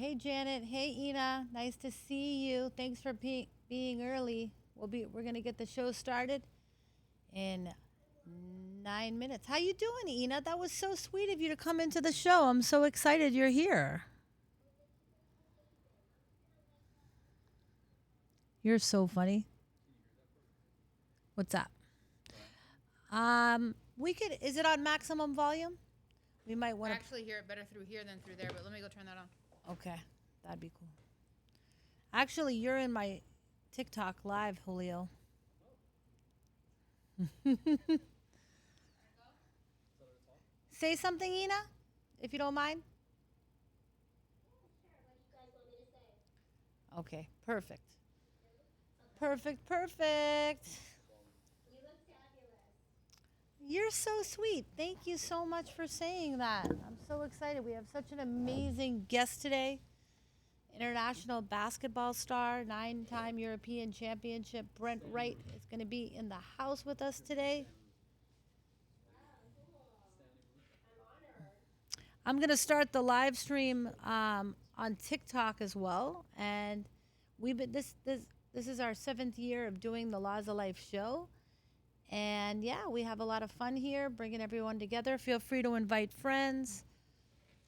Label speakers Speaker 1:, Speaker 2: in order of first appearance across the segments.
Speaker 1: Hey, Janet. Hey, Ina. Nice to see you. Thanks for being early. We're gonna get the show started in 9 minutes. How you doing, Ina? That was so sweet of you to come into the show. I'm so excited you're here. You're so funny. What's up? We could. Is it on maximum volume? We might
Speaker 2: I
Speaker 1: want to.
Speaker 2: actually hear it better through here than through there, but let me go turn that on.
Speaker 1: Okay, that'd be cool. Actually, you're in my TikTok live, Julio. Say something, Ina, if you don't mind. Okay, perfect. Perfect, perfect. You're so sweet. Thank you so much for saying that. I'm so excited. We have such an amazing guest today. International basketball star, 9-time European championship, Brent Wright is going to be in the house with us today. I'm going to start the live stream on TikTok as well, and we've been this is our 7th year of doing the Laws of Life show, and yeah, we have a lot of fun here, bringing everyone together. Feel free to invite friends,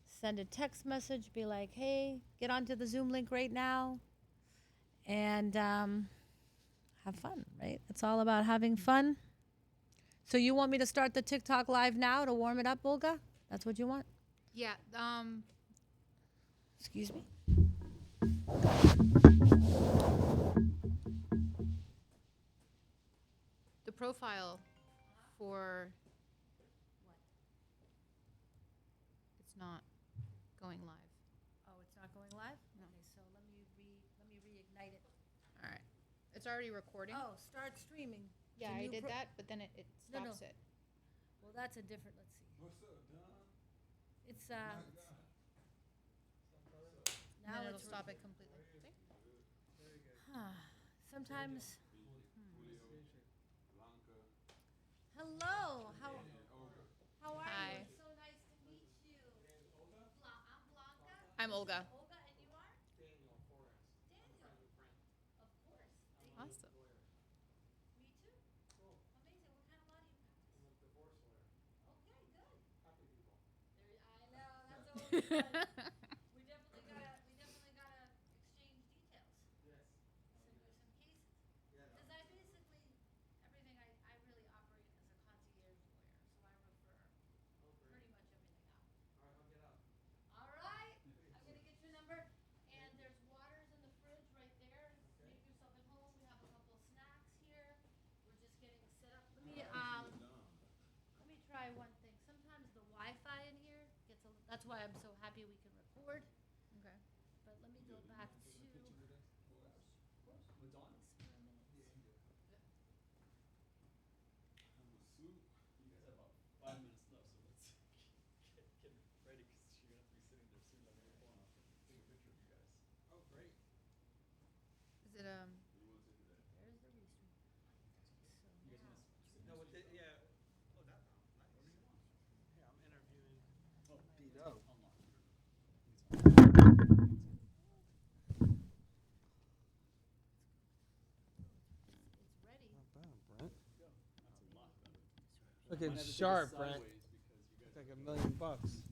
Speaker 1: send a text message, be like, "Hey, get onto the Zoom link right now," and have fun. Right? It's all about having fun. So you want me to start the TikTok live now to warm it up, Olga? That's what you want?
Speaker 2: Yeah.
Speaker 1: Excuse me.
Speaker 2: The profile for it's not going live.
Speaker 1: Oh, it's not going live?
Speaker 2: No.
Speaker 1: Okay, so let me reignite it.
Speaker 2: All right. It's already recording.
Speaker 1: Oh, start streaming.
Speaker 2: Yeah,
Speaker 1: Can
Speaker 2: I
Speaker 1: you
Speaker 2: did that, but then it
Speaker 1: No, no.
Speaker 2: stops it.
Speaker 1: Well, that's a different. Let's see.
Speaker 3: What's up, Don?
Speaker 1: It's
Speaker 3: My
Speaker 1: let's
Speaker 3: God.
Speaker 2: And
Speaker 1: now
Speaker 2: then it'll
Speaker 1: it's
Speaker 2: stop it completely. See?
Speaker 1: sometimes.
Speaker 3: Blanca,
Speaker 1: Hello.
Speaker 3: and Olga.
Speaker 1: How are
Speaker 2: Hi.
Speaker 1: you? It's so nice to meet you. I'm Blanca.
Speaker 2: I'm Olga.
Speaker 1: Olga, and you are? Daniel. Of course.
Speaker 2: Awesome.
Speaker 1: Me too. Amazing. What kind of law do you practice? Okay, good. I know. That's always fun. We definitely gotta exchange details. Some cases. Because I basically everything I really operate as a concierge lawyer, so I refer pretty much everything out. All right. I'm gonna get your number, and there's waters in the fridge right there. Make yourself at home. We have a couple of snacks here. We're just getting set up. Let me try one thing. Sometimes the Wi-Fi in here gets a. That's why I'm so happy we can record.
Speaker 2: Okay.
Speaker 1: But let me go back to.
Speaker 3: With Dawn?
Speaker 1: This for a minute.
Speaker 3: I'm a suit.
Speaker 4: You guys have about 5 minutes left, so let's get ready because you're gonna have to be sitting there soon. I'm gonna phone off and take a picture of you guys.
Speaker 3: Oh, great.
Speaker 2: Is it
Speaker 3: What do you want to take today?
Speaker 1: There's the restream.
Speaker 4: You guys
Speaker 1: So
Speaker 4: wanna sit
Speaker 5: No,
Speaker 4: next
Speaker 5: what
Speaker 4: to
Speaker 5: the,
Speaker 4: each other?
Speaker 5: yeah. Oh, that, oh, nice.
Speaker 4: Whatever you want.
Speaker 5: Yeah, I'm interviewing
Speaker 4: Oh,
Speaker 5: D-Dub.
Speaker 4: unlock it. I think it's on.
Speaker 1: it's ready.
Speaker 5: Not bad, Brent.
Speaker 4: Go. That's a lot better.
Speaker 5: Looking
Speaker 4: Might have to take it
Speaker 5: sharp, Brent.
Speaker 4: sideways because you guys
Speaker 5: It's like
Speaker 4: are-
Speaker 5: $1,000,000.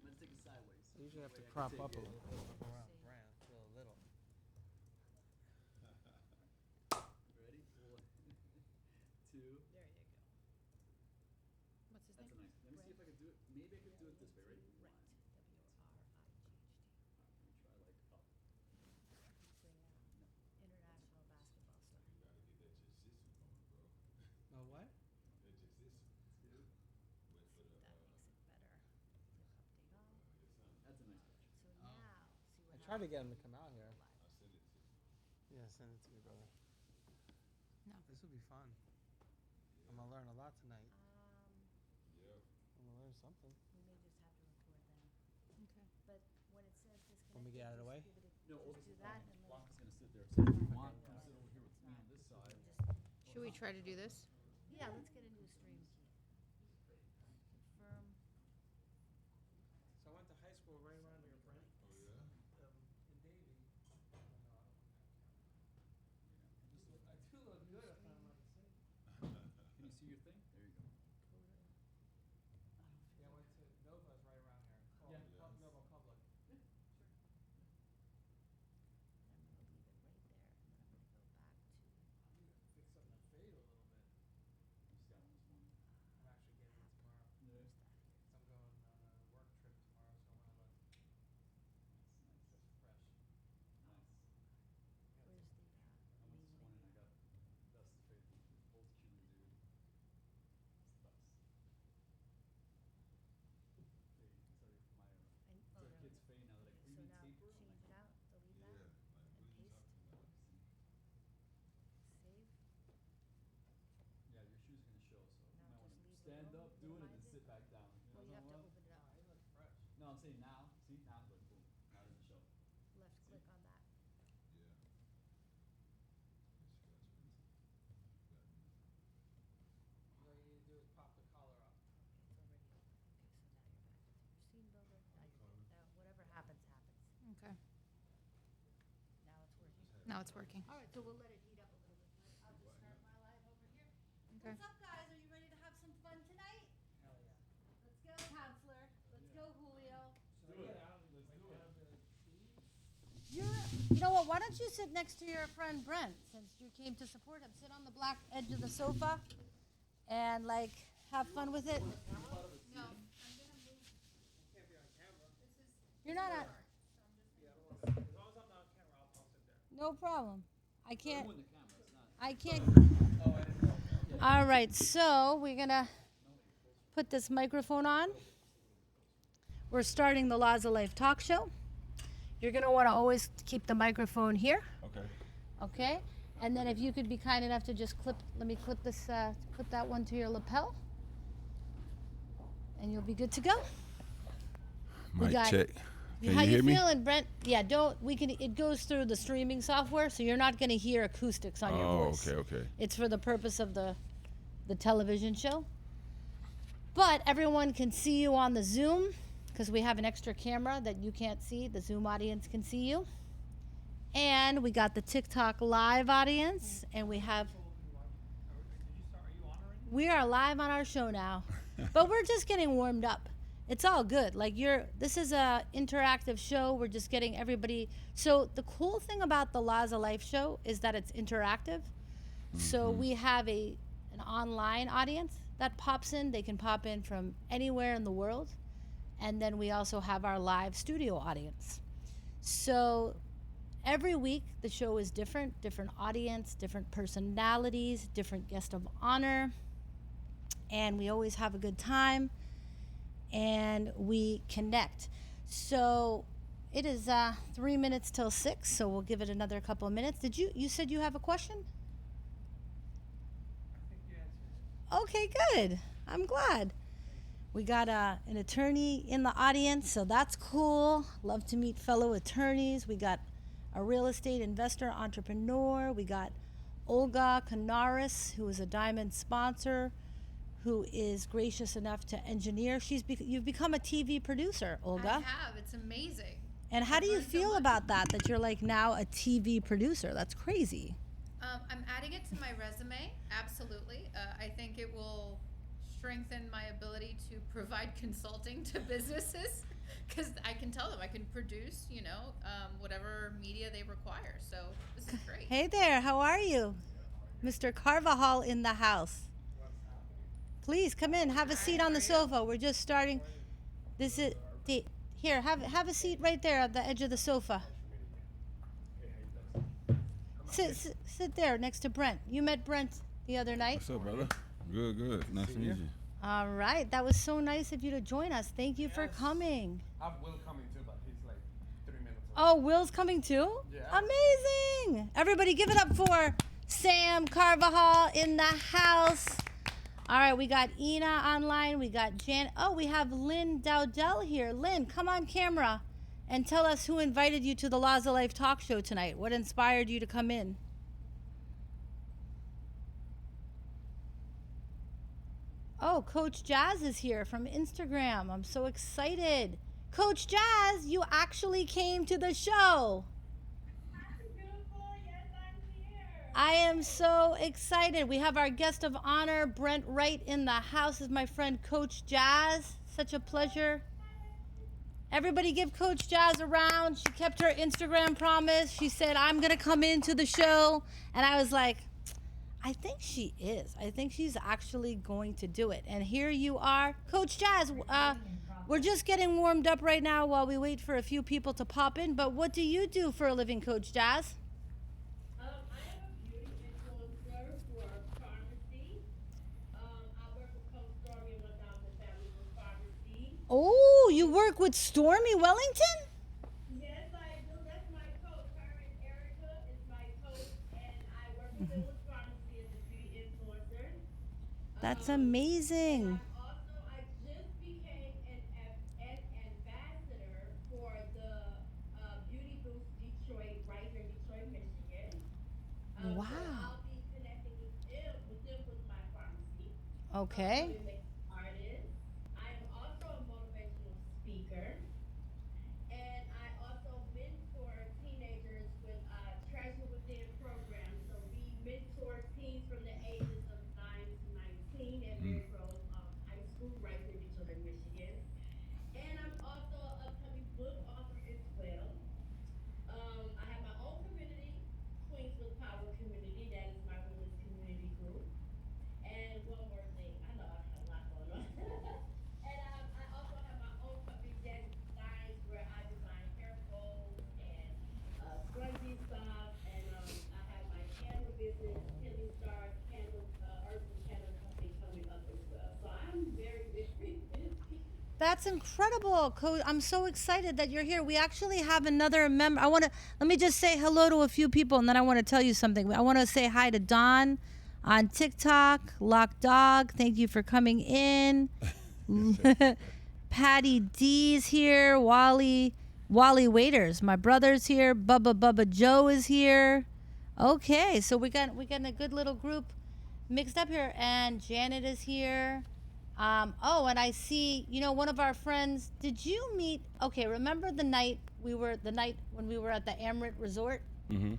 Speaker 4: Let's take it sideways.
Speaker 5: I usually have to
Speaker 4: That way I
Speaker 5: crop
Speaker 4: can
Speaker 5: up a
Speaker 4: take
Speaker 5: little
Speaker 4: it.
Speaker 5: bit. Around Brent, a little.
Speaker 4: Ready? One, two.
Speaker 1: There you go.
Speaker 2: what's his
Speaker 4: That's a
Speaker 2: name?
Speaker 4: nice. Let me see if I can do it. Maybe I could do it this way. Ready?
Speaker 1: Right.
Speaker 4: One.
Speaker 1: WRIGHT.
Speaker 4: Let me try like up.
Speaker 1: International basketball star.
Speaker 3: You gotta get that jiu-jitsu going, bro.
Speaker 5: Oh, what?
Speaker 3: That jiu-jitsu.
Speaker 4: Two.
Speaker 3: Wait for the,
Speaker 1: That makes it better. Update all.
Speaker 3: it's not,
Speaker 4: That's a nice picture.
Speaker 1: So now, see what
Speaker 5: I tried to
Speaker 1: happens.
Speaker 5: get him to come out here.
Speaker 3: I'll send it to you.
Speaker 5: Yeah, send it to me, brother.
Speaker 2: No.
Speaker 5: This will be fun. I'm gonna learn a lot tonight.
Speaker 3: Yep.
Speaker 5: I'm gonna learn something.
Speaker 1: We may just have to record then.
Speaker 2: Okay.
Speaker 1: But when it says disconnect,
Speaker 5: Want me to get out of the way?
Speaker 4: No,
Speaker 1: just do that and then.
Speaker 4: Blanca's gonna sit there. So if you want, come sit over here with me on this side.
Speaker 2: Should we try to do this?
Speaker 1: Yeah, let's get a new stream key. Confirm.
Speaker 5: So I went to high school right around here, Brent.
Speaker 4: do it and then sit back down. You know
Speaker 2: Oh, you
Speaker 4: what
Speaker 2: have
Speaker 4: I'm
Speaker 2: to
Speaker 4: talking
Speaker 2: open it up.
Speaker 5: It looks fresh.
Speaker 4: about? No, I'm saying now. See, now, look, boom. Now it doesn't show.
Speaker 2: Left click on that.
Speaker 3: Yeah.
Speaker 5: All you need to do is pop the collar up.
Speaker 1: Okay, so now you're back into your scene builder. Whatever happens, happens.
Speaker 2: Okay.
Speaker 1: Now it's working.
Speaker 2: Now it's working.
Speaker 1: All right, so we'll let it heat up a little bit. I'll just start my live over here.
Speaker 2: Okay.
Speaker 1: What's up, guys? Are you ready to have some fun tonight?
Speaker 5: Hell yeah.
Speaker 1: Let's go, counselor. Let's go, Julio.
Speaker 5: Should I get out of the keys?
Speaker 1: You know what? Why don't you sit next to your friend Brent, since you came to support him? Sit on the black edge of the sofa and like have fun with it.
Speaker 2: No, I'm gonna move.
Speaker 5: Can't be on camera.
Speaker 2: This is.
Speaker 1: You're not on.
Speaker 5: Yeah, I don't want to. As long as I'm not on camera, I'll sit there.
Speaker 1: No problem. I can't.
Speaker 4: I'm on the camera. It's not.
Speaker 1: I can't.
Speaker 5: Oh, I didn't know.
Speaker 1: All right, so we're gonna put this microphone on. We're starting the Laws of Life talk show. You're gonna want to always keep the microphone here,
Speaker 3: Okay.
Speaker 1: okay? And then if you could be kind enough to just let me clip this, put that one to your lapel, and you'll be good to go.
Speaker 3: Mic
Speaker 1: got-
Speaker 3: check. Can
Speaker 1: How
Speaker 3: you hear me?
Speaker 1: feeling, Brent? Yeah, it goes through the streaming software, so you're not gonna hear acoustics on your
Speaker 3: Oh,
Speaker 1: voice.
Speaker 3: okay.
Speaker 1: It's for the purpose of the television show. But everyone can see you on the Zoom because we have an extra camera that you can't see. The Zoom audience can see you. And we got the TikTok live audience, and we have.
Speaker 5: Did you start? Are you on already?
Speaker 1: We are live on our show now, but we're just getting warmed up. It's all good. Like this is a interactive show. We're just getting everybody. So the cool thing about the Laws of Life show is that it's interactive. So we have an online audience that pops in. They can pop in from anywhere in the world, and then we also have our live studio audience. So every week the show is different audience, different personalities, different guest of honor, and we always have a good time. And we connect. So it is 3 minutes till 6, so we'll give it another couple of minutes. You said you have a question?
Speaker 5: I think you answered it.
Speaker 1: Okay, good. I'm glad. We got an attorney in the audience, so that's cool. Love to meet fellow attorneys. We got a real estate investor entrepreneur. We got Olga Canaris, who is a diamond sponsor, who is gracious enough to engineer. You've become a TV producer, Olga.
Speaker 2: I have. It's amazing.
Speaker 1: And how do you
Speaker 2: learned so
Speaker 1: feel
Speaker 2: much.
Speaker 1: about that you're like now a TV producer? That's crazy.
Speaker 2: I'm adding it to my resume. Absolutely. I think it will strengthen my ability to provide consulting to businesses because I can tell them I can produce, whatever media they require. So this is great.
Speaker 1: Hey there, how are you? Mr. Carvajal in the house. Please come in, have a seat on the sofa. We're just starting. This is here. Have a seat right there at the edge of the sofa. Sit there next to Brent. You met Brent the other night.
Speaker 3: What's up, brother? Good. Nice to meet you.
Speaker 1: All right, that was so nice of you to join us. Thank you for
Speaker 5: Yes.
Speaker 1: coming.
Speaker 5: I have Will coming too, but he's like 3 minutes away.
Speaker 1: Oh, Will's coming too?
Speaker 5: Yeah.
Speaker 1: Amazing. Everybody give it up for Sam Carvajal in the house. All right, we got Ina online. We got Jan. Oh, we have Lynn Dowdell here. Lynn, come on camera and tell us who invited you to the Laws of Life talk show tonight. What inspired you to come in? Oh, Coach Jazz is here from Instagram. I'm so excited. Coach Jazz, you actually came to the show. I am so excited. We have our guest of honor, Brent Wright, in the house. Is my friend Coach Jazz. Such a pleasure. Everybody give Coach Jazz a round. She kept her Instagram promise. She said, I'm going to come into the show. And I was like, I think she is. I think she's actually going to do it. And here you are. Coach Jazz, we're just getting warmed up right now while we wait for a few people to pop in. But what do you do for a living, Coach Jazz?
Speaker 6: I am a beauty influencer for pharmacy. I work with Coach Stormy and Madame the Family with pharmacy.
Speaker 1: Oh, you work with Stormy Wellington?
Speaker 6: Yes, I do. That's my coach. Her and Erica is my coach, and I work with them with pharmacy as a beauty influencer.
Speaker 1: That's amazing.
Speaker 6: I'm also
Speaker 1: Okay.
Speaker 6: a makeup artist. I am also a motivational speaker. And I also mentor teenagers with Treasure Within programs. So we mentor teens from the ages of 9 to 19 at
Speaker 3: Mm.
Speaker 6: Mary Grove High School right here in Detroit, Michigan. And I'm also an upcoming book author as well. I have my own community, Queens with Power Community. That is my women's community group. And one more thing, I know I got a lot going on. And I also have my own company, Daddy Designs, where I design hair bows and scrunchie stuff. And I have my candle business, Healing Stars Candle, Herbs and Candle Company coming up as well. So I'm very, very busy.
Speaker 1: That's incredible, Coach. I'm so excited that you're here. We actually have another member. Let me just say hello to a few people and then I want to tell you something. I want to say hi to Don on TikTok, Lock Dog. Thank you for coming in. Patty D's here. Wally Waiters. My brother's here. Bubba Joe is here. Okay, so we got a good little group mixed up here, and Janet is here. Oh, and I see, one of our friends. Did you meet? Okay, remember the night when we were at the Amrit Resort?
Speaker 3: Mm-hmm.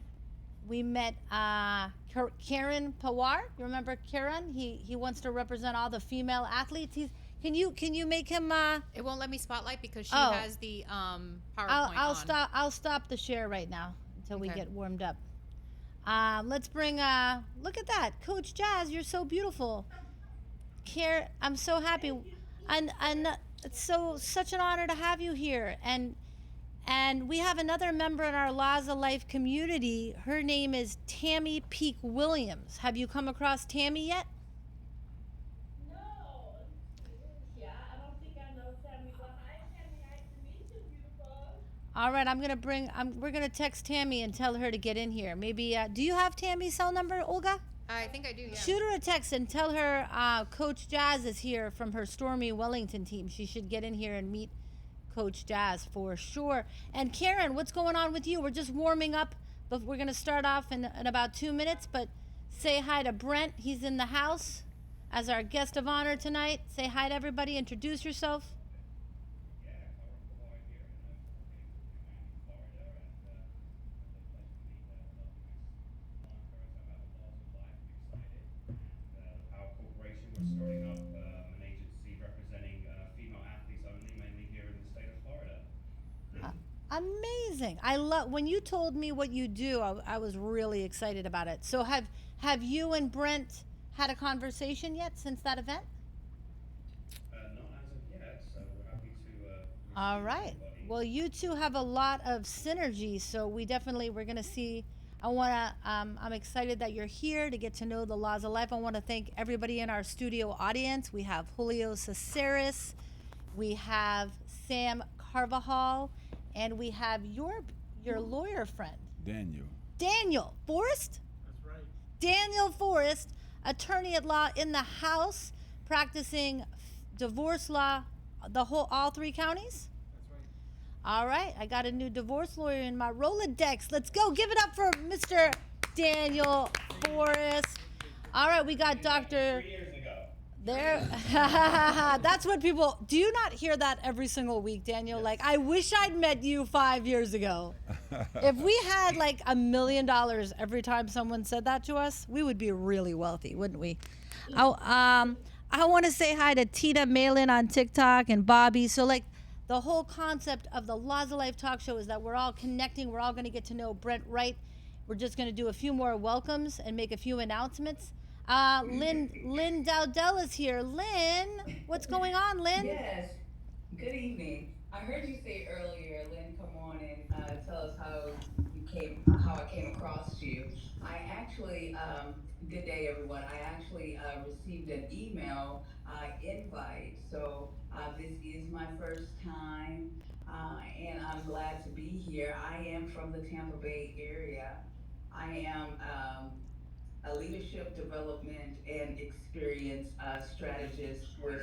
Speaker 1: We met Karen Pawar. You remember Karen? He wants to represent all the female athletes. Can you make him?
Speaker 2: It won't let me spotlight because she
Speaker 1: Oh.
Speaker 2: has the
Speaker 1: I'll
Speaker 2: PowerPoint
Speaker 1: I'll
Speaker 2: on.
Speaker 1: stop the share right now until we
Speaker 2: Okay.
Speaker 1: get warmed up. Let's bring. Look at that, Coach Jazz. You're so beautiful. I'm so happy,
Speaker 6: Thank you.
Speaker 1: and it's such an honor to have you here. And we have another member in our Laws of Life community. Her name is Tammy Peak Williams. Have you come across Tammy yet?
Speaker 6: No. Yeah, I don't think I know Tammy, but hi, Tammy. Nice to meet you, beautiful.
Speaker 1: All right, we're gonna text Tammy and tell her to get in here. Maybe. Do you have Tammy's cell number, Olga?
Speaker 2: I think I do. Yeah.
Speaker 1: Shoot her a text and tell her Coach Jazz is here from her Stormy Wellington team. She should get in here and meet Coach Jazz for sure. And Karen, what's going on with you? We're just warming up, but we're going to start off in about 2 minutes. But say hi to Brent. He's in the house as our guest of honor tonight. Say hi to everybody. Introduce yourself.
Speaker 4: Yeah, Colin Kawhi here, and I'm working in Miami, Florida, and it's a pleasure to meet a lot of my sponsors. I'm at the Laws of Life, I'm excited, and the Power Corporation, we're starting up an agency representing female athletes only, mainly here in the state of Florida.
Speaker 1: Amazing. I love when you told me what you do. I was really excited about it. So have you and Brent had a conversation yet since that event?
Speaker 4: Not as of yet, so we're happy to
Speaker 1: All
Speaker 4: receive
Speaker 1: right.
Speaker 4: everybody.
Speaker 1: Well, you two have a lot of synergy, so we're gonna see. I'm excited that you're here to get to know the Laws of Life. I want to thank everybody in our studio audience. We have Julio Caceres, we have Sam Carvajal, and we have your lawyer friend,
Speaker 3: Daniel.
Speaker 1: Daniel Forrest.
Speaker 5: That's right.
Speaker 1: Daniel Forrest, attorney at law in the House, practicing divorce law, all three counties.
Speaker 5: That's right.
Speaker 1: All right, I got a new divorce lawyer in my Rolodex. Let's go. Give it up for Mr. Daniel Forrest. All right, we got Dr.
Speaker 4: 3 years ago.
Speaker 1: There. That's what people. Do you not hear that every single week, Daniel? Like, I wish I'd met you 5 years ago. If we had like $1 million every time someone said that to us, we would be really wealthy, wouldn't we? I want to say hi to Tina Malin on TikTok and Bobby. So, like, the whole concept of the Laws of Life talk show is that we're all connecting. We're all going to get to know Brent Wright. We're just going to do a few more welcomes and make a few announcements. Lynn Dowdell is here. Lynn, what's going on, Lynn?
Speaker 7: Yes. Good evening. I heard you say earlier, Lynn, come on and tell us how I came across you. I actually, good day, everyone. I actually received an email invite. So this is my first time, and I'm glad to be here. I am from the Tampa Bay area. I am a leadership development and experience strategist with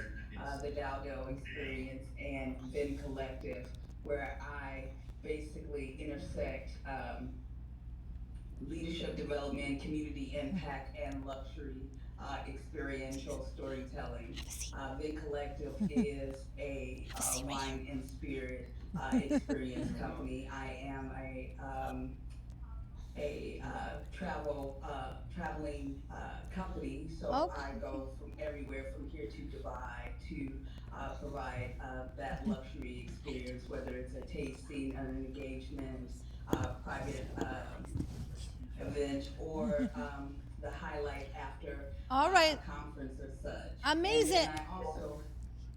Speaker 7: the Dowdell Experience and Venn Collective, where I basically intersect leadership development, community impact, and luxury experiential storytelling. Big Collective is a wine and spirit experience company. I am a traveling company, so
Speaker 1: Okay.
Speaker 7: I go from everywhere from here to Dubai to provide that luxury experience, whether it's a tasting, an engagement, private event, or the highlight after
Speaker 1: All
Speaker 7: a
Speaker 1: right.
Speaker 7: conference or such. And then
Speaker 1: Amazing.
Speaker 7: I also,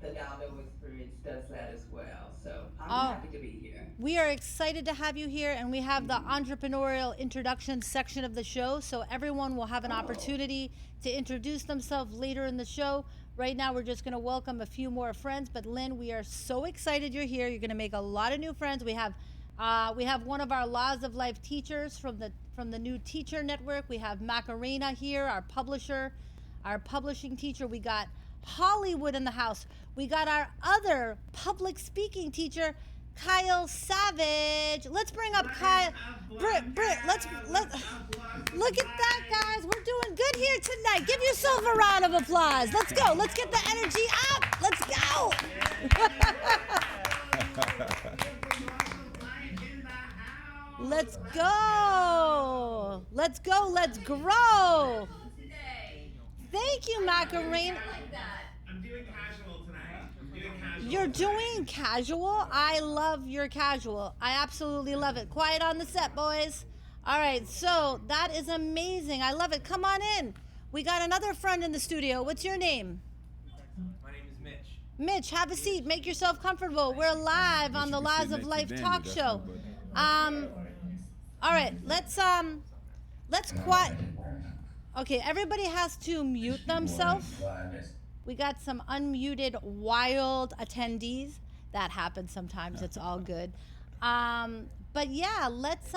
Speaker 7: the Dado experience does that as well. So I'm
Speaker 1: Oh,
Speaker 7: happy to be here.
Speaker 1: we are excited to have you here, and we have the entrepreneurial introduction section of the show, so everyone will have an opportunity to introduce themselves later in the show. Right now, we're just going to welcome a few more friends. But Lynn, we are so excited you're here. You're going to make a lot of new friends. We have one of our Laws of Life teachers from the new Teacher Network. We have Macarena here, our publishing teacher. We got Hollywood in the house. We got our other public speaking teacher, Kyle Savage. Let's bring up Kyle. Britt, let's look at that, guys. We're doing good here tonight. Give yourself a round of applause. Let's go. Let's get the energy up. Let's go. Let's go. Let's go. Let's grow. Thank you, Macarena.
Speaker 5: I'm doing casual tonight. I'm doing casual.
Speaker 1: You're doing casual? I love your casual. I absolutely love it. Quiet on the set, boys. All right, so that is amazing. I love it. Come on in. We got another friend in the studio. What's your name?
Speaker 8: My name is Mitch.
Speaker 1: Mitch, have a seat. Make yourself comfortable. We're live on the Laws of Life talk show. All right, let's quiet. Okay, everybody has to mute themselves. We got some unmuted wild attendees. That happens sometimes. It's all good. But yeah, let's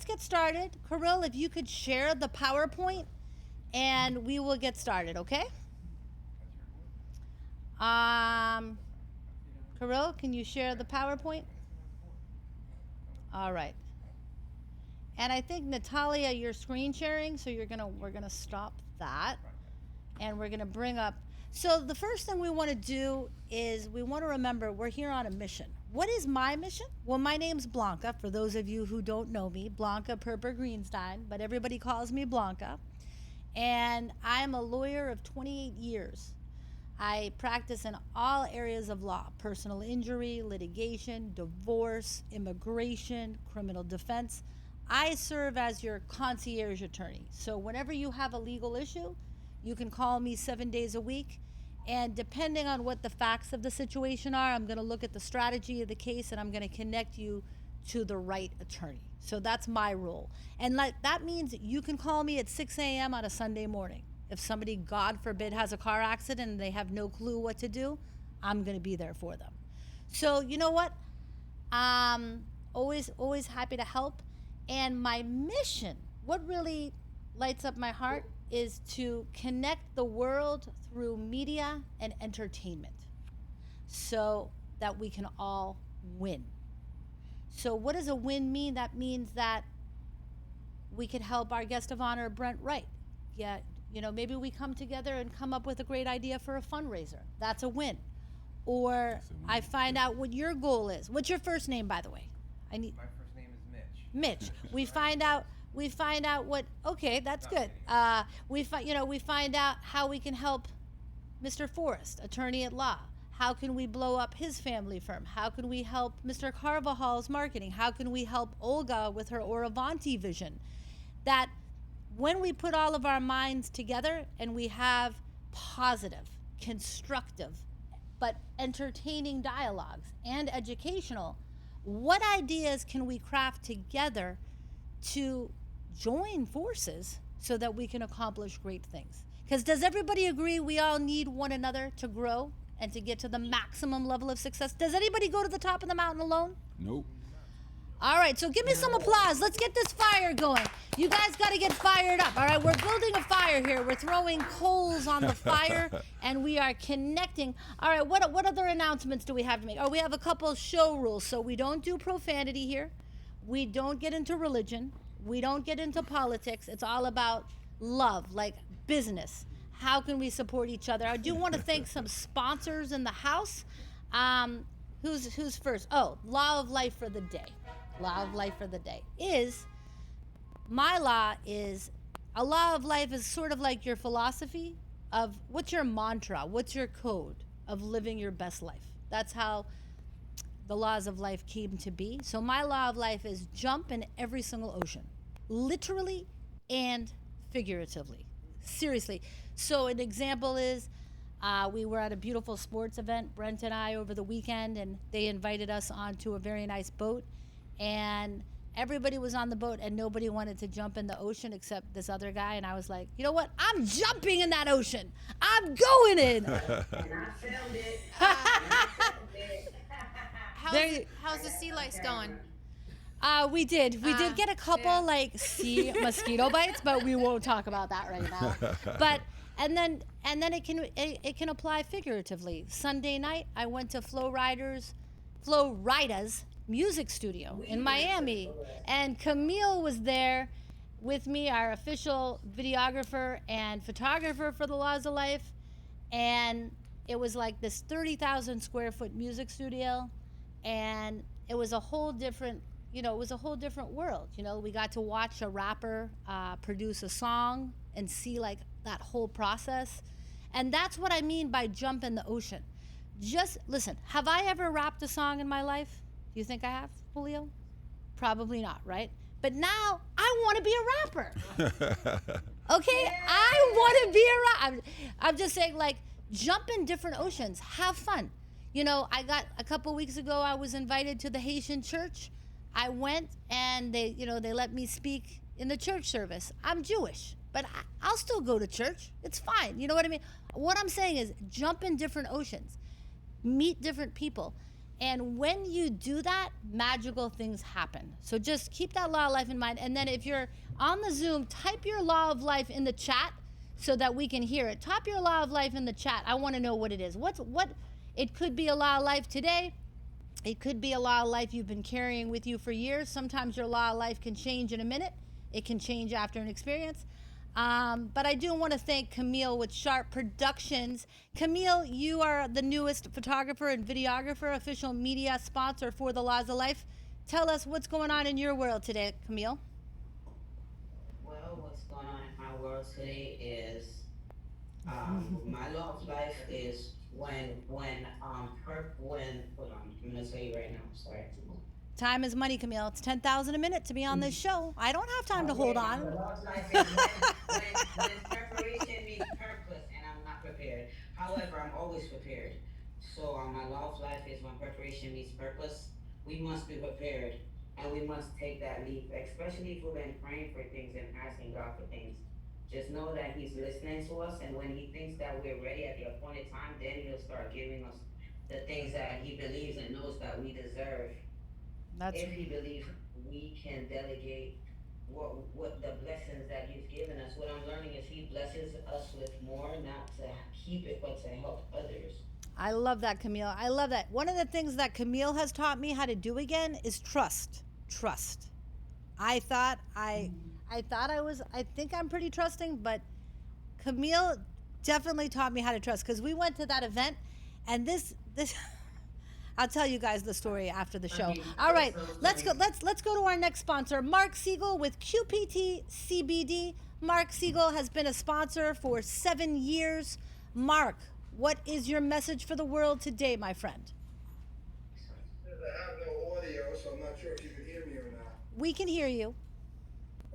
Speaker 1: get started. Kirill, if you could share the PowerPoint, and we will get started. Okay? Kirill, can you share the PowerPoint? All right. And I think Natalia, you're screen sharing, so we're gonna stop that, and we're gonna bring up. So the first thing we want to do is we want to remember we're here on a mission. What is my mission? Well, my name's Blanca. For those of you who don't know me, Blanca Perper Greenstein, but everybody calls me Blanca, and I'm a lawyer of 28 years. I practice in all areas of law: personal injury, litigation, divorce, immigration, criminal defense. I serve as your concierge attorney. So whenever you have a legal issue, you can call me 7 days a week. And depending on what the facts of the situation are, I'm going to look at the strategy of the case, and I'm going to connect you to the right attorney. So that's my role. And that means you can call me at 6 a.m. on a Sunday morning. If somebody, God forbid, has a car accident and they have no clue what to do, I'm going to be there for them. So you know what? Always happy to help. And my mission, what really lights up my heart, is to connect the world through media and entertainment so that we can all win. So what does a win mean? That means that we could help our guest of honor, Brent, Wright. Yeah, maybe we come together and come up with a great idea for a fundraiser. That's a win. Or I find out what your goal is. What's your first name, by the way?
Speaker 8: My first name is Mitch.
Speaker 1: Mitch. We find out what. Okay, that's good. We find out how we can help Mr. Forrest, attorney at law. How can we blow up his family firm? How can we help Mr. Carvajal's marketing? How can we help Olga with her Oravanti vision? That when we put all of our minds together and we have positive, constructive, but entertaining dialogues and educational, what ideas can we craft together to join forces so that we can accomplish great things? Because does everybody agree we all need one another to grow and to get to the maximum level of success? Does anybody go to the top of the mountain alone?
Speaker 3: Nope.
Speaker 1: All right, so give me some applause. Let's get this fire going. You guys got to get fired up. All right, we're building a fire here. We're throwing coals on the fire, and we are connecting. All right, what other announcements do we have to make? Oh, we have a couple show rules. So we don't do profanity here. We don't get into religion. We don't get into politics. It's all about love, like business. how can we support each other? I do want to thank some sponsors in the house. Um, who's first? Oh, Law of Life for the day. Law of Life for the day is my law is a law of life is sort of like your philosophy of what's your mantra, what's your code of living your best life. That's how the laws of life came to be. So my law of life is jump in every single ocean, literally and figuratively. Seriously. So an example is we were at a beautiful sports event, Brent and I, over the weekend, and they invited us onto a very nice boat. And everybody was on the boat, and nobody wanted to jump in the ocean except this other guy. And I was like, you know what? I'm jumping in that ocean. I'm going in.
Speaker 6: And I filmed it.
Speaker 1: There you-
Speaker 2: How's the sea lice going?
Speaker 1: We did. We did get a couple
Speaker 2: yeah.
Speaker 1: like sea mosquito bites, but we won't talk about that right now. But and then it can apply figuratively. Sunday night, I went to Flo Rida's music studio in Miami, and Camille was there with me, our official videographer and photographer for the Laws of Life, and it was like this 30,000 square foot music studio, and it was a whole different, it was a whole different world. We got to watch a rapper produce a song and see like that whole process, and that's what I mean by jump in the ocean. Just listen. Have I ever rapped a song in my life? Do you think I have, Julio? Probably not, right? But now I want to be a rapper. Okay, I want to be a rapper. I'm just saying, like, jump in different oceans, have fun. I got a couple weeks ago. I was invited to the Haitian church. I went, and they let me speak in the church service. I'm Jewish, but I'll still go to church. It's fine. You know what I mean? What I'm saying is, jump in different oceans, meet different people. And when you do that, magical things happen. So just keep that law of life in mind. And then if you're on the Zoom, type your law of life in the chat so that we can hear it. Type your law of life in the chat. I want to know what it is. What it could be a law of life today. It could be a law of life you've been carrying with you for years. Sometimes your law of life can change in a minute. It can change after an experience. But I do want to thank Camille with Sharp Productions. Camille, you are the newest photographer and videographer, official media sponsor for the Laws of Life. Tell us what's going on in your world today, Camille.
Speaker 6: Well, what's going on in my world today is my law of life is when hold on, I'm gonna tell you right now. Sorry.
Speaker 1: Time is money, Camille. It's 10,000 a minute to be on this show. I don't have time to hold
Speaker 6: My
Speaker 1: on.
Speaker 6: law of life is when preparation meets purpose, and I'm not prepared. However, I'm always prepared. So my law of life is when preparation meets purpose, we must be prepared, and we must take that leap, especially if we've been praying for things and asking God for things. Just know that He's listening to us, and when He thinks that we're ready at the appointed time, then He'll start giving us the things that He believes and knows that we deserve.
Speaker 1: That's
Speaker 6: If He believes we can delegate what the blessings that He's given us. What I'm learning is He blesses us with more, not to keep it, but to help others.
Speaker 1: I love that, Camille. I love that. One of the things that Camille has taught me how to do again is trust. Trust. I thought I think I'm pretty trusting, but Camille definitely taught me how to trust because we went to that event, and this I'll tell you guys the story after the show. All right, let's go. Let's go to our next sponsor, Mark Siegel with QPT CBD. Mark Siegel has been a sponsor for 7 years. Mark, what is your message for the world today, my friend?
Speaker 9: I have no audio, so I'm not sure if you can hear me or not.
Speaker 1: We can hear you.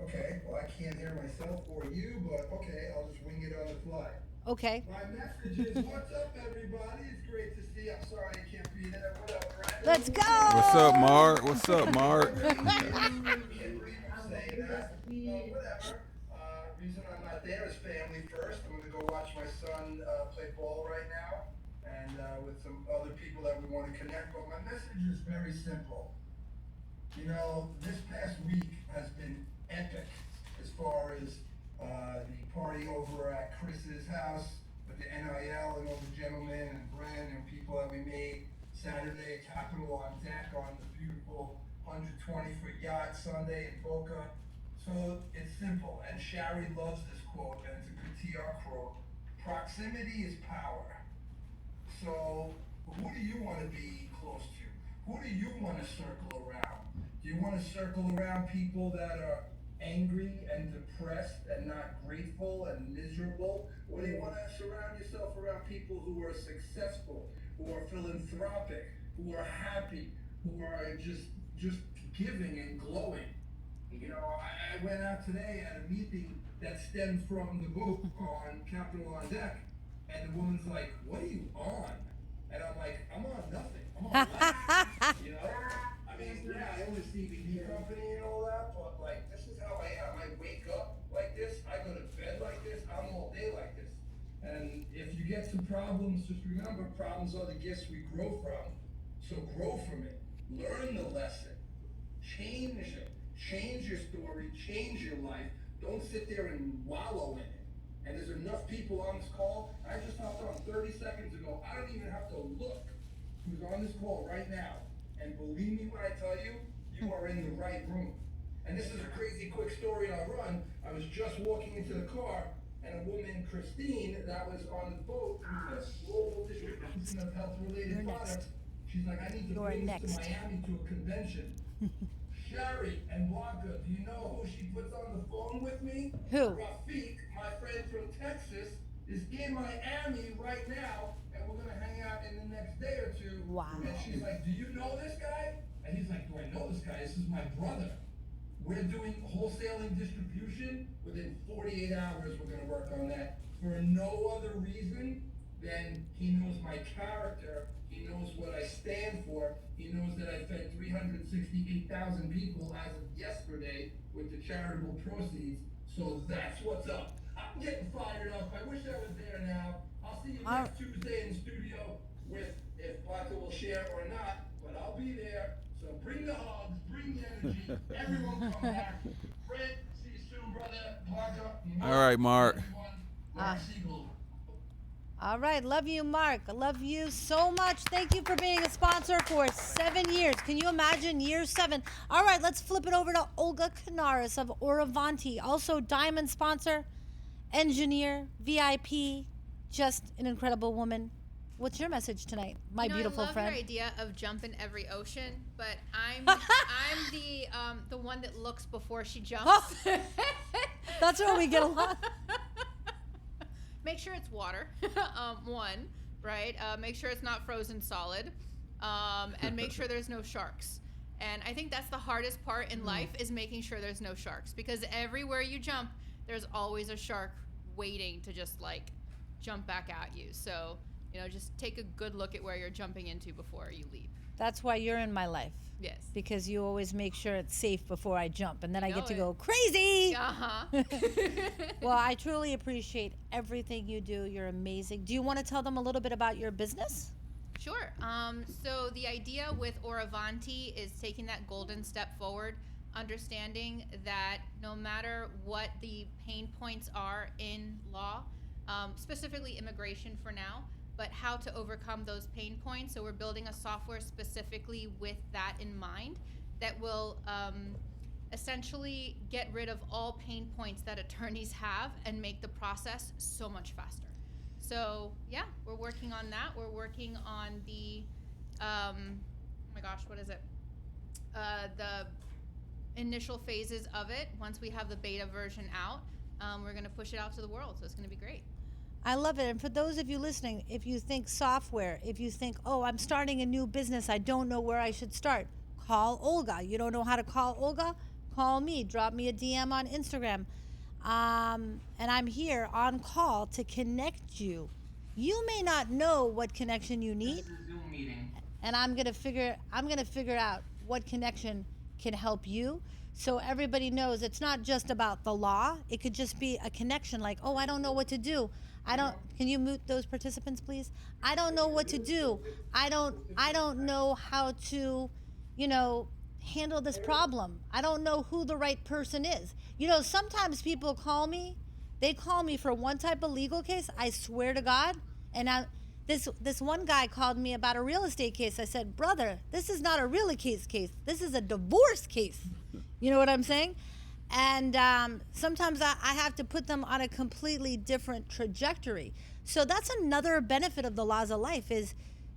Speaker 9: Okay, well, I can't hear myself or you, but okay, I'll just wing it on the fly.
Speaker 1: Okay.
Speaker 9: My message is, what's up, everybody? It's great to see you. I'm sorry I can't be there. What up, Brent?
Speaker 1: Let's go.
Speaker 3: What's up, Mark? What's up, Mark?
Speaker 9: Can't believe I'm saying that. Whatever. Reason I'm not there is family first. I'm going to go watch my son play ball right now, and with some other people that we want to connect. But my message is very simple. This past week has been epic as far as the party over at Chris's house with the NIL and all the gentlemen and Brent and people that we made. Saturday, Capital on deck on the beautiful 120-foot yacht. Sunday in Boca. So it's simple, and Shari loves this quote, and it's a good TR quote. proximity is power. So, who do you want to be close to? Who do you want to circle around? Do you want to circle around people that are angry and depressed and not grateful and miserable? Or do you want to surround yourself around people who are successful, who are philanthropic, who are happy, who are just giving and glowing? You know, I went out today at a meeting that stemmed from the book on Capital on Deck, and the woman's like, "What are you on?" And I'm like, "I'm on nothing. I'm on life." You know? I mean, yeah, I own a CBD company and all that, but like, this is how I am. I wake up like this. I go to bed like this. I'm all day like this. And if you get some problems, just remember, problems are the gifts we grow from. So grow from it. Learn the lesson. Change it. Change your story. Change your life. Don't sit there and wallow in it. And there's enough people on this call. I just hopped on 30 seconds ago. I don't even have to look who's on this call right now. And believe me when I tell you, you are in the right room. And this is a crazy quick story I'll run. I was just walking into the car, and a woman, Christine, that was on the boat with a global distribution of health-related products. She's like, I need to bring this to Miami to a convention. Sherry and Blanca, do you know who she puts on the phone with me?
Speaker 1: Who?
Speaker 9: Rafiq, my friend from Texas, is in Miami right now, and we're gonna hang out in the next day or two.
Speaker 1: Wow.
Speaker 9: And she's like, do you know this guy? And he's like, do I know this guy? This is my brother. We're doing wholesaling distribution. Within 48 hours, we're gonna work on that. For no other reason than he knows my character. He knows what I stand for. He knows that I fed 368,000 people as of yesterday with the charitable proceeds. So that's what's up. I'm getting fired up. I wish I was there now. I'll see you next Tuesday in the studio with, if Blanca will share or not, but I'll be there. So bring the hugs, bring the energy. Everyone come back. Brent, see you soon, brother. Blanca.
Speaker 3: All right, Mark.
Speaker 9: Mark Siegel.
Speaker 1: All right. Love you, Mark. I love you so much. Thank you for being a sponsor for 7 years. Can you imagine year 7? All right. Let's flip it over to Olga Canaris of Oravanti. Also diamond sponsor, engineer, VIP, just an incredible woman. What's your message tonight, my beautiful
Speaker 2: I love
Speaker 1: friend?
Speaker 2: your idea of jumping every ocean, but I'm the one that looks before she jumps.
Speaker 1: That's where we get along.
Speaker 2: Make sure it's water, one, right? Make sure it's not frozen solid, and make sure there's no sharks. And I think that's the hardest part in life is making sure there's no sharks, because everywhere you jump, there's always a shark waiting to just like jump back at you. So, just take a good look at where you're jumping into before you leap.
Speaker 1: That's why you're in my life.
Speaker 2: Yes.
Speaker 1: Because you always make sure it's safe before I jump, and then I get to
Speaker 2: it.
Speaker 1: go crazy.
Speaker 2: Uh-huh.
Speaker 1: Well, I truly appreciate everything you do. You're amazing. Do you want to tell them a little bit about your business?
Speaker 2: Sure. So the idea with Oravanti is taking that golden step forward, understanding that no matter what the pain points are in law, specifically immigration for now, but how to overcome those pain points. So we're building a software specifically with that in mind that will essentially get rid of all pain points that attorneys have and make the process so much faster. So yeah, we're working on that. We're working on the, oh my gosh, what is it? The initial phases of it. Once we have the beta version out, we're gonna push it out to the world. So it's gonna be great.
Speaker 1: I love it. And for those of you listening, if you think software, if you think, oh, I'm starting a new business, I don't know where I should start, call Olga. You don't know how to call Olga? Call me. Drop me a DM on Instagram. And I'm here on call to connect you. You may not know what connection you need.
Speaker 8: This is a Zoom meeting.
Speaker 1: And I'm gonna figure out what connection can help you. So everybody knows it's not just about the law. It could just be a connection like, oh, I don't know what to do. Can you mute those participants, please? I don't know what to do. I don't know how to, handle this problem. I don't know who the right person is. Sometimes people call me. They call me for one type of legal case. I swear to God. And this one guy called me about a real estate case. I said, brother, this is not a real estate case. This is a divorce case. You know what I'm saying? And sometimes I have to put them on a completely different trajectory. So that's another benefit of the laws of life is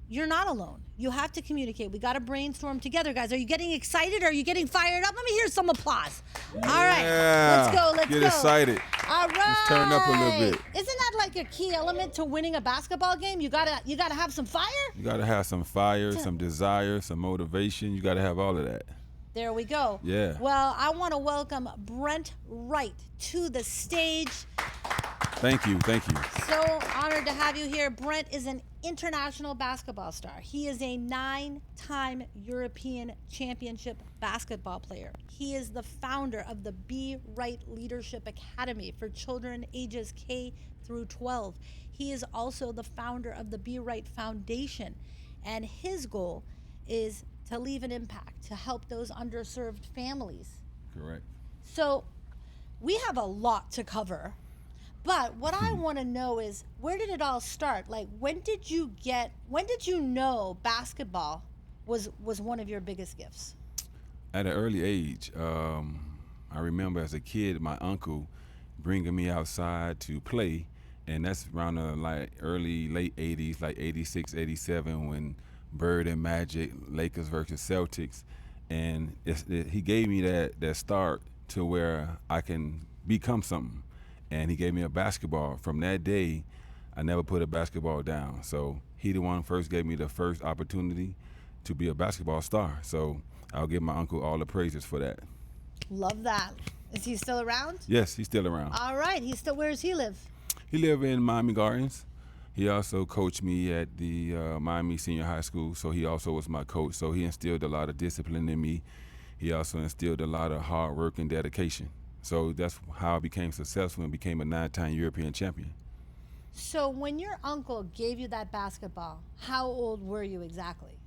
Speaker 1: you're not alone. You have to communicate. We got to brainstorm together, guys. Are you getting excited? Are you getting fired up? Let me hear some applause. All right, let's go. Let's
Speaker 3: Get
Speaker 1: go.
Speaker 3: excited.
Speaker 1: All right.
Speaker 3: Let's turn up a little bit.
Speaker 1: Isn't that like a key element to winning a basketball game? You gotta have some fire.
Speaker 3: You got to have some fire, some desire, some motivation. You got to have all of that.
Speaker 1: There we go.
Speaker 3: Yeah.
Speaker 1: Well, I want to welcome Brent Wright to the stage.
Speaker 3: Thank you. Thank you.
Speaker 1: So honored to have you here. Brent is an international basketball star. He is a 9-time European championship basketball player. He is the founder of the Be Right Leadership Academy for children ages K through 12. He is also the founder of the Be Right Foundation, and his goal is to leave an impact, to help those underserved families.
Speaker 3: Correct.
Speaker 1: So we have a lot to cover. But what I want to know is, where did it all start? Like, when did you know basketball was one of your biggest gifts?
Speaker 3: At an early age, I remember as a kid, my uncle bringing me outside to play, and that's around the late 80s, like 86, 87, when Bird and Magic, Lakers versus Celtics, and he gave me that start to where I can become something. And he gave me a basketball. From that day, I never put a basketball down. So he the one first gave me the first opportunity to be a basketball star. So I'll give my uncle all the praises for that.
Speaker 1: Love that. Is he still around?
Speaker 3: Yes, he's still around.
Speaker 1: All right. Where does he live?
Speaker 3: He live in Miami Gardens. He also coached me at the Miami Senior High School, so he also was my coach. So he instilled a lot of discipline in me. He also instilled a lot of hard work and dedication. So that's how I became successful and became a 9-time European champion.
Speaker 1: So when your uncle gave you that basketball, how old were you exactly?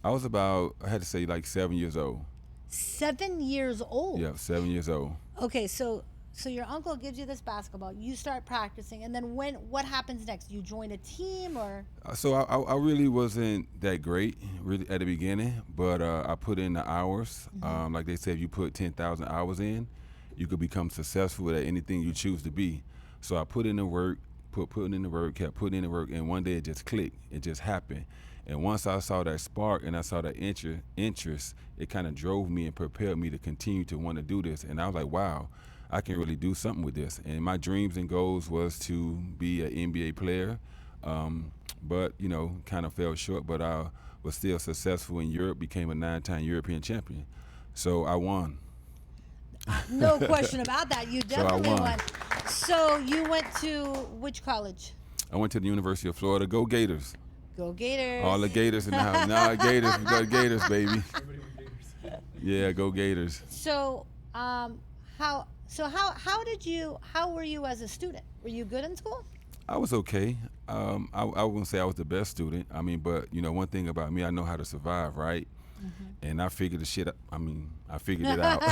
Speaker 3: I was about, I had to say, like 7 years old.
Speaker 1: 7 years old?
Speaker 3: Yeah, 7 years old.
Speaker 1: Okay, so your uncle gives you this basketball, you start practicing, and then what happens next? You join a team, or?
Speaker 3: So I really wasn't that great really at the beginning, but I put in the hours.
Speaker 1: Mm-hmm.
Speaker 3: Like they said, if you put 10,000 hours in, you could become successful at anything you choose to be. So I put in the work, kept putting in the work, and one day it just clicked. It just happened. And once I saw that spark and I saw that interest, it kind of drove me and propelled me to continue to want to do this. And I was like, wow, I can really do something with this. And my dreams and goals was to be an NBA player, but, kind of fell short. But I was still successful in Europe, became a 9-time European champion. So I won.
Speaker 1: No question about that. You definitely
Speaker 3: won.
Speaker 1: won. So you went to which college?
Speaker 3: I went to the University of Florida. Go Gators.
Speaker 1: Go Gators.
Speaker 3: All the Gators in the house. Nah, Gators. We got Gators, baby. Yeah, go Gators.
Speaker 1: So, how were you as a student? Were you good in school?
Speaker 3: I was okay. I wouldn't say I was the best student. But one thing about me, I know how to survive, right? Mm-hmm. And I figured the shit. I figured it out.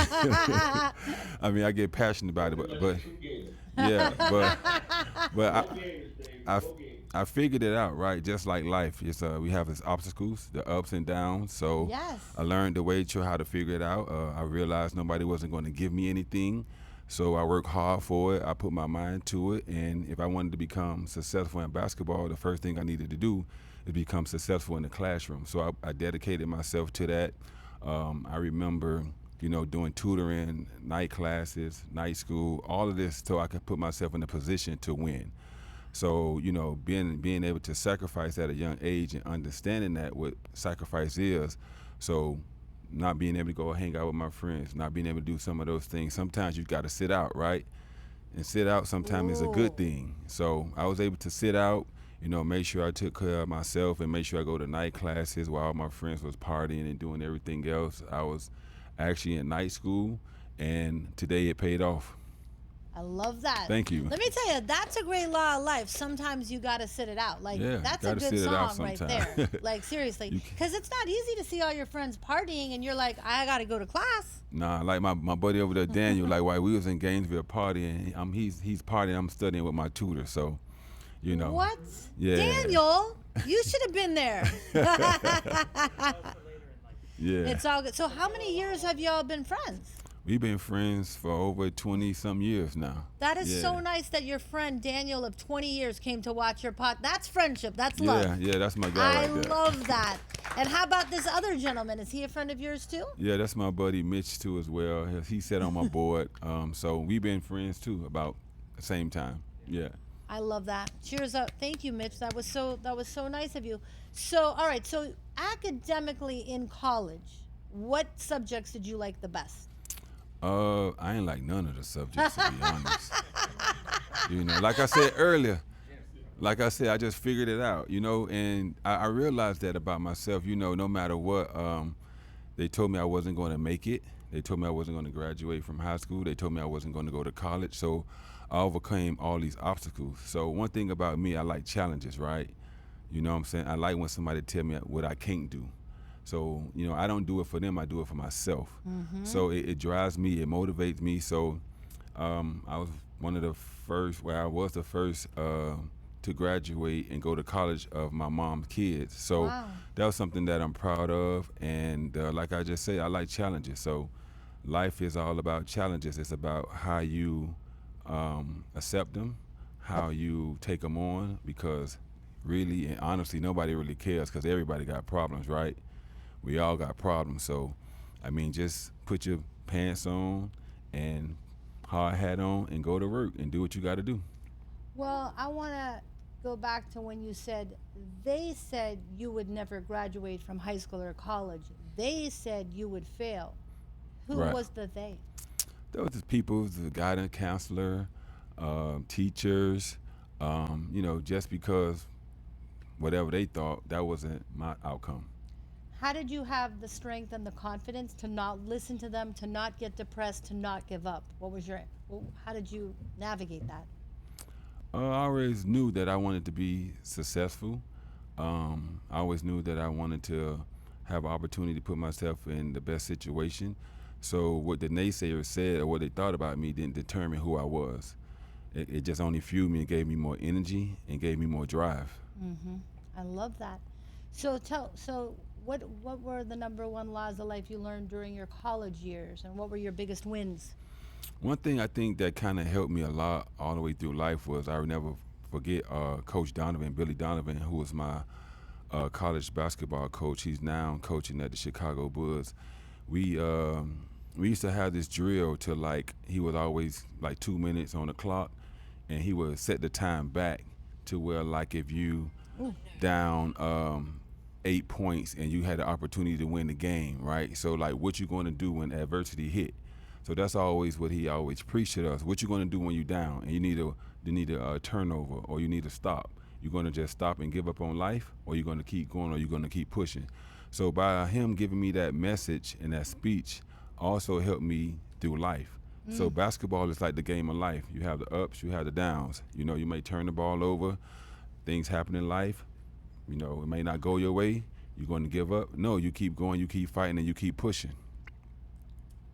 Speaker 3: I get passionate about it, but yeah, but I figured it out, right? Just like life, it's we have its obstacles, the ups and downs. So
Speaker 1: yes.
Speaker 3: I learned the way to how to figure it out. I realized nobody wasn't going to give me anything, so I worked hard for it. I put my mind to it, and if I wanted to become successful in basketball, the first thing I needed to do is become successful in the classroom. So I dedicated myself to that. I remember, doing tutoring, night classes, night school, all of this, so I could put myself in a position to win. So, being able to sacrifice at a young age and understanding that what sacrifice is. So not being able to go hang out with my friends, not being able to do some of those things. Sometimes you got to sit out, right? And sit out sometimes is a good thing. So I was able to sit out, make sure I took care of myself and make sure I go to night classes while all my friends was partying and doing everything else. I was actually in night school, and today it paid off.
Speaker 1: I love that.
Speaker 3: Thank you.
Speaker 1: Let me tell you, that's a great law of life. Sometimes you got to sit it out. Like,
Speaker 3: yeah,
Speaker 1: that's a good song right there. Like, seriously. Because it's not easy to see all your friends partying and you're like, I got to go to class.
Speaker 3: Nah, like my buddy over there, Daniel, like while we was in Gainesville partying, he's partying, I'm studying with my tutor, so,
Speaker 1: What?
Speaker 3: Yeah.
Speaker 1: Daniel, you should have been there.
Speaker 3: Yeah.
Speaker 1: It's all good. So how many years have y'all been friends?
Speaker 3: We've been friends for over 20 some years now.
Speaker 1: That is
Speaker 3: Yeah.
Speaker 1: so nice that your friend Daniel of 20 years came to watch your pod. That's friendship. That's
Speaker 3: Yeah,
Speaker 1: love.
Speaker 3: yeah, that's my guy
Speaker 1: I
Speaker 3: right there.
Speaker 1: love that. And how about this other gentleman? Is he a friend of yours too?
Speaker 3: Yeah, that's my buddy Mitch too as well. He sat on my board. So we've been friends too about the same time. Yeah.
Speaker 1: I love that. Cheers up. Thank you, Mitch. That was so nice of you. So, all right. So, academically in college, what subjects did you like the best?
Speaker 3: I ain't like none of the subjects to be honest. Like I said earlier, I just figured it out, and I realized that about myself, no matter what, they told me I wasn't going to make it. They told me I wasn't going to graduate from high school. They told me I wasn't going to go to college. So I overcame all these obstacles. So one thing about me, I like challenges, right? You know what I'm saying? I like when somebody tell me what I can't do. So, I don't do it for them. I do it for myself. So it drives me. It motivates me. So I was one of the first, I was the first to graduate and go to college of my mom's kids. So
Speaker 1: Wow.
Speaker 3: that was something that I'm proud of. And like I just say, I like challenges. So life is all about challenges. It's about how you accept them, how you take them on, because really and honestly, nobody really cares because everybody got problems, right? We all got problems. So, just put your pants on and hard hat on and go to work and do what you got to do.
Speaker 1: Well, I want to go back to when you said they said you would never graduate from high school or college. They said you would fail. Who
Speaker 3: Right.
Speaker 1: was the they?
Speaker 3: Those are people, the guidance counselor, teachers, just because whatever they thought, that wasn't my outcome.
Speaker 1: How did you have the strength and the confidence to not listen to them, to not get depressed, to not give up? How did you navigate that?
Speaker 3: I always knew that I wanted to be successful. I always knew that I wanted to have an opportunity to put myself in the best situation. So what the naysayers said or what they thought about me didn't determine who I was. It just only fueled me and gave me more energy and gave me more drive.
Speaker 1: I love that. So what were the number one laws of life you learned during your college years, and what were your biggest wins?
Speaker 3: One thing I think that kind of helped me a lot all the way through life was I would never forget Coach Donovan, Billy Donovan, who was my college basketball coach. He's now coaching at the Chicago Bulls. We used to have this drill to he was always 2 minutes on the clock, and he would set the time back to where if you down 8 points and you had the opportunity to win the game, right? So what you going to do when adversity hit? So that's always what he always preached to us. What you going to do when you down and you need a turnover or you need to stop? You're going to just stop and give up on life, or you're going to keep going, or you're going to keep pushing. So by him giving me that message and that speech also helped me through life. So basketball is like the game of life. You have the ups, you have the downs. You may turn the ball over. Things happen in life. It may not go your way. You're going to give up. No, you keep going, you keep fighting, and you keep pushing.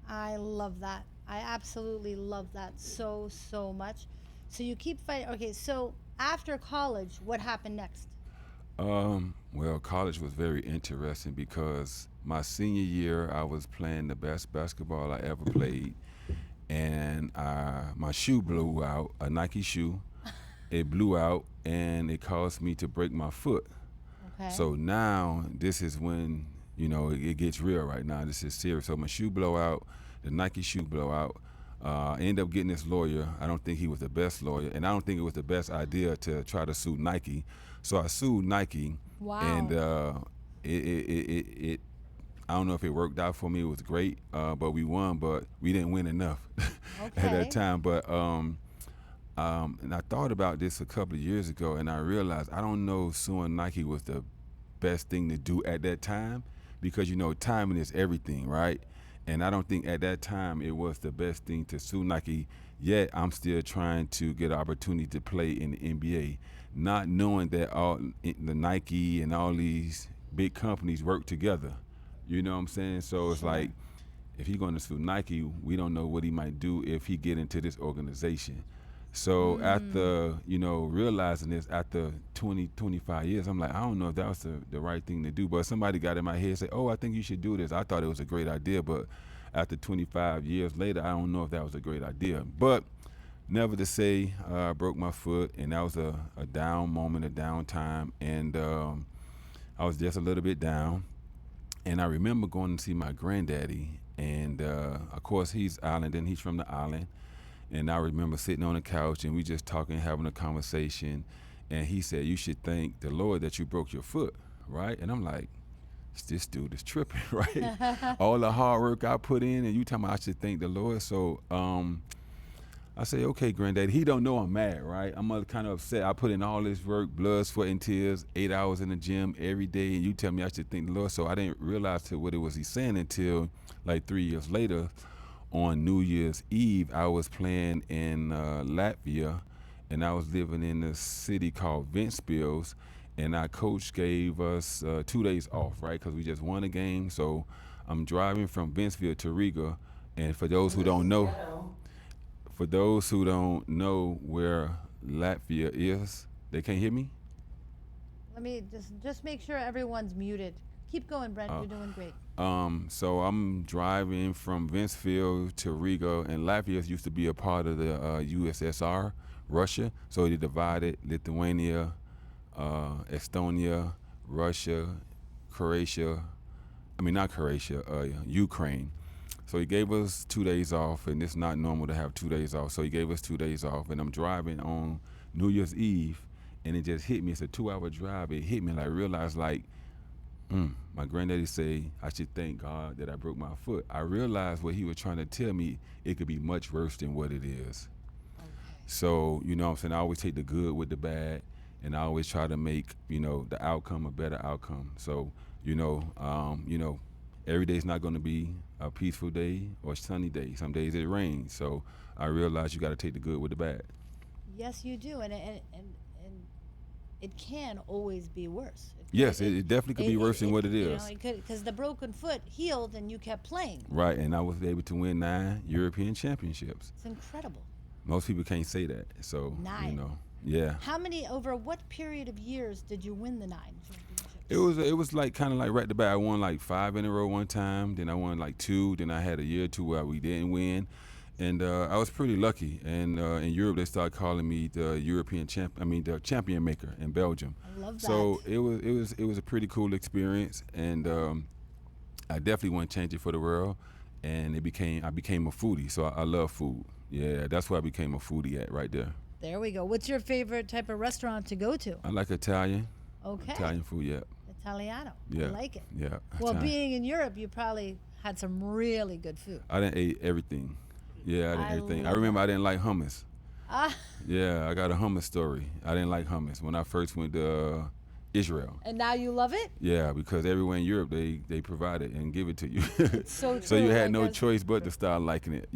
Speaker 1: I love that. I absolutely love that so much. So you keep fighting. Okay, so after college, what happened next?
Speaker 3: Well, college was very interesting because my senior year, I was playing the best basketball I ever played, and my shoe blew out, a Nike shoe. It blew out, and it caused me to break my foot.
Speaker 1: Okay.
Speaker 3: So now this is when it gets real right now. This is serious. So my shoe blow out, the Nike shoe blow out. I ended up getting this lawyer. I don't think he was the best lawyer, and I don't think it was the best idea to try to sue Nike. So I sued Nike.
Speaker 1: Wow.
Speaker 3: And it I don't know if it worked out for me. It was great, but we won, but we didn't win enough at
Speaker 1: Okay.
Speaker 3: that time. But and I thought about this a couple of years ago, and I realized I don't know if suing Nike was the best thing to do at that time, because timing is everything, right? And I don't think at that time it was the best thing to sue Nike. Yet I'm still trying to get an opportunity to play in the NBA, not knowing that all the Nike and all these big companies work together. You know what I'm saying? So it's
Speaker 1: Sure.
Speaker 3: if he's going to sue Nike, we don't know what he might do if he get into this organization. So after, realizing this after 20, 25 years, I'm like, I don't know if that was the right thing to do. But somebody got in my head and said, oh, I think you should do this. I thought it was a great idea. But after 25 years later, I don't know if that was a great idea. But never to say, I broke my foot, and that was a down moment, a down time, and I was just a little bit down. And I remember going to see my granddaddy, and of course he's island, and he's from the island. And I remember sitting on the couch, and we just talking, having a conversation, and he said, "You should thank the Lord that you broke your foot, right?" And I'm like, this dude is tripping, right? All the hard work I put in, and you tell me I should thank the Lord. So I say, okay, granddaddy. He don't know I'm mad, right? I'm kind of upset. I put in all this work, blood, sweat, and tears, 8 hours in the gym every day, and you tell me I should thank the Lord. So I didn't realize what it was he saying until like 3 years later. On New Year's Eve, I was playing in Latvia, and I was living in a city called Ventspils, and our coach gave us 2 days off, right? Because we just won a game. So I'm driving from Ventspils to Riga, and for those who don't know where Latvia is, they can't hear me.
Speaker 1: Let me just make sure everyone's muted. Keep going, Brent. You're doing great.
Speaker 3: So I'm driving from Vincefield to Riga, and Latvia used to be a part of the USSR, Russia. So they divided Lithuania, Estonia, Russia, Croatia. I mean, not Croatia, Ukraine. So he gave us 2 days off, and it's not normal to have 2 days off. So he gave us 2 days off, and I'm driving on New Year's Eve, and it just hit me. It's a 2-hour drive. It hit me, and I realized, like, my granddaddy say I should thank God that I broke my foot. I realized what he was trying to tell me, it could be much worse than what it is.
Speaker 1: Okay.
Speaker 3: So, you know what I'm saying? I always take the good with the bad, and I always try to make, the outcome a better outcome. So, every day's not going to be a peaceful day or a sunny day. Some days it rains. So I realize you got to take the good with the bad.
Speaker 1: Yes, you do, and it can always be worse.
Speaker 3: Yes, it definitely could be worse than what it is.
Speaker 1: You know, it could, because the broken foot healed and you kept playing.
Speaker 3: Right, and I was able to win 9 European championships.
Speaker 1: It's incredible.
Speaker 3: Most people can't say that. So,
Speaker 1: 9.
Speaker 3: Yeah.
Speaker 1: How many, over what period of years did you win the 9 championships?
Speaker 3: It was like kind of like right to back. I won like 5 in a row one time. Then I won like 2. Then I had a year or 2 where we didn't win, and I was pretty lucky. And in Europe, they started calling me the European champ. I mean, the champion maker in Belgium.
Speaker 1: I love that.
Speaker 3: So it was a pretty cool experience, and I definitely want to change it for the world. And I became a foodie. So I love food. Yeah, that's where I became a foodie at right there.
Speaker 1: There we go. What's your favorite type of restaurant to go to?
Speaker 3: I like Italian.
Speaker 1: Okay.
Speaker 3: Italian food, yeah.
Speaker 1: Italiano.
Speaker 3: Yeah.
Speaker 1: I like it.
Speaker 3: Yeah.
Speaker 1: Well,
Speaker 3: Italian.
Speaker 1: being in Europe, you probably had some really good food.
Speaker 3: I didn't eat everything. Yeah, I didn't everything. I
Speaker 1: love
Speaker 3: remember
Speaker 1: that.
Speaker 3: I didn't like hummus.
Speaker 1: Ah,
Speaker 3: Yeah, I got a hummus story. I didn't like hummus when I first went to Israel.
Speaker 1: and now you love it?
Speaker 3: Yeah, because everywhere in Europe they provide it and give it to you.
Speaker 1: So true.
Speaker 3: So you had
Speaker 1: like
Speaker 3: no
Speaker 1: that's-
Speaker 3: choice but to start liking it,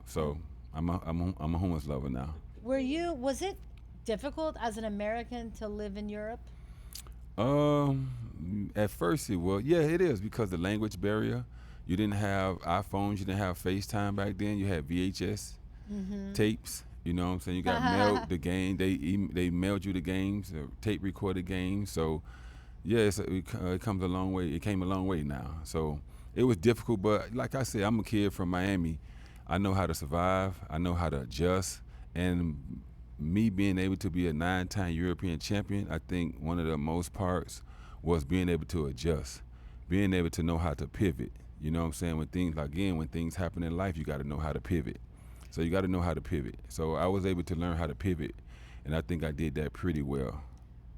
Speaker 3: So I'm a hummus lover now.
Speaker 1: Was it difficult as an American to live in Europe?
Speaker 3: At first it was. Yeah, it is because the language barrier. You didn't have iPhones. You didn't have FaceTime back then. You had VHS tapes. You know what I'm saying? You got mailed the game. They mailed you the games, tape recorded games. So, yeah, it comes a long way. It came a long way now. So it was difficult, but like I said, I'm a kid from Miami. I know how to survive. I know how to adjust. And me being able to be a 9-time European champion, I think one of the most parts was being able to adjust, being able to know how to pivot. You know what I'm saying? When things happen in life, you got to know how to pivot. So you got to know how to pivot. So I was able to learn how to pivot, and I think I did that pretty well.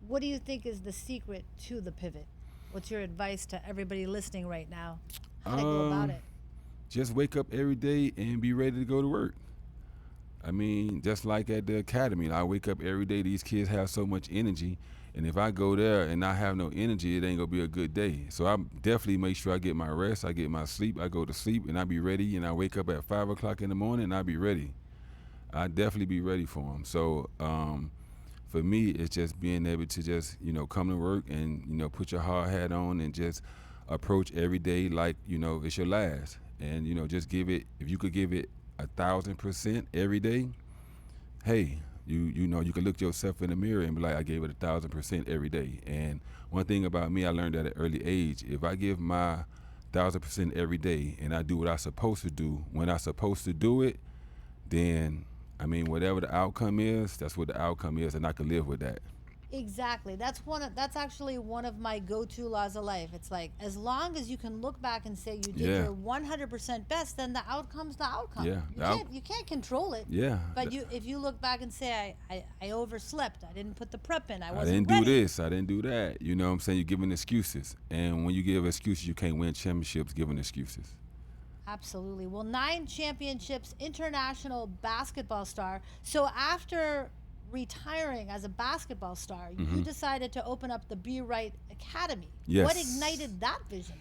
Speaker 1: What do you think is the secret to the pivot? What's your advice to everybody listening right now? How to go about it?
Speaker 3: Just wake up every day and be ready to go to work. I mean, just like at the academy, I wake up every day. These kids have so much energy, and if I go there and I have no energy, it ain't gonna be a good day. So I definitely make sure I get my rest, I get my sleep, I go to sleep, and I be ready. And I wake up at 5 o'clock in the morning, and I be ready. I definitely be ready for them. So for me, it's just being able to just come to work and put your hard hat on and just approach every day like it's your last, and just give it. If you could give it 1,000% every day, hey, you can look yourself in the mirror and be like, I gave it 1,000% every day. And one thing about me, I learned at an early age, if I give my 1,000% every day, and I do what I'm supposed to do when I'm supposed to do it, then I mean, whatever the outcome is, that's what the outcome is, and I can live with that.
Speaker 1: Exactly. That's actually one of my go-to laws of life. It's like as long as you can look back and say you did
Speaker 3: Yeah.
Speaker 1: your 100% best, then the outcome's the outcome.
Speaker 3: Yeah,
Speaker 1: You can't control it.
Speaker 3: Yeah.
Speaker 1: But if you look back and say I overslept, I didn't put the prep in, I
Speaker 3: I
Speaker 1: wasn't
Speaker 3: didn't do
Speaker 1: ready.
Speaker 3: this, I didn't do that. You know what I'm saying? You're giving excuses. And when you give excuses, you can't win championships giving excuses.
Speaker 1: Absolutely. Well, 9 championships, international basketball star. So after retiring as a basketball star, you decided to open up the Be Right Academy.
Speaker 3: Yes.
Speaker 1: What ignited that vision?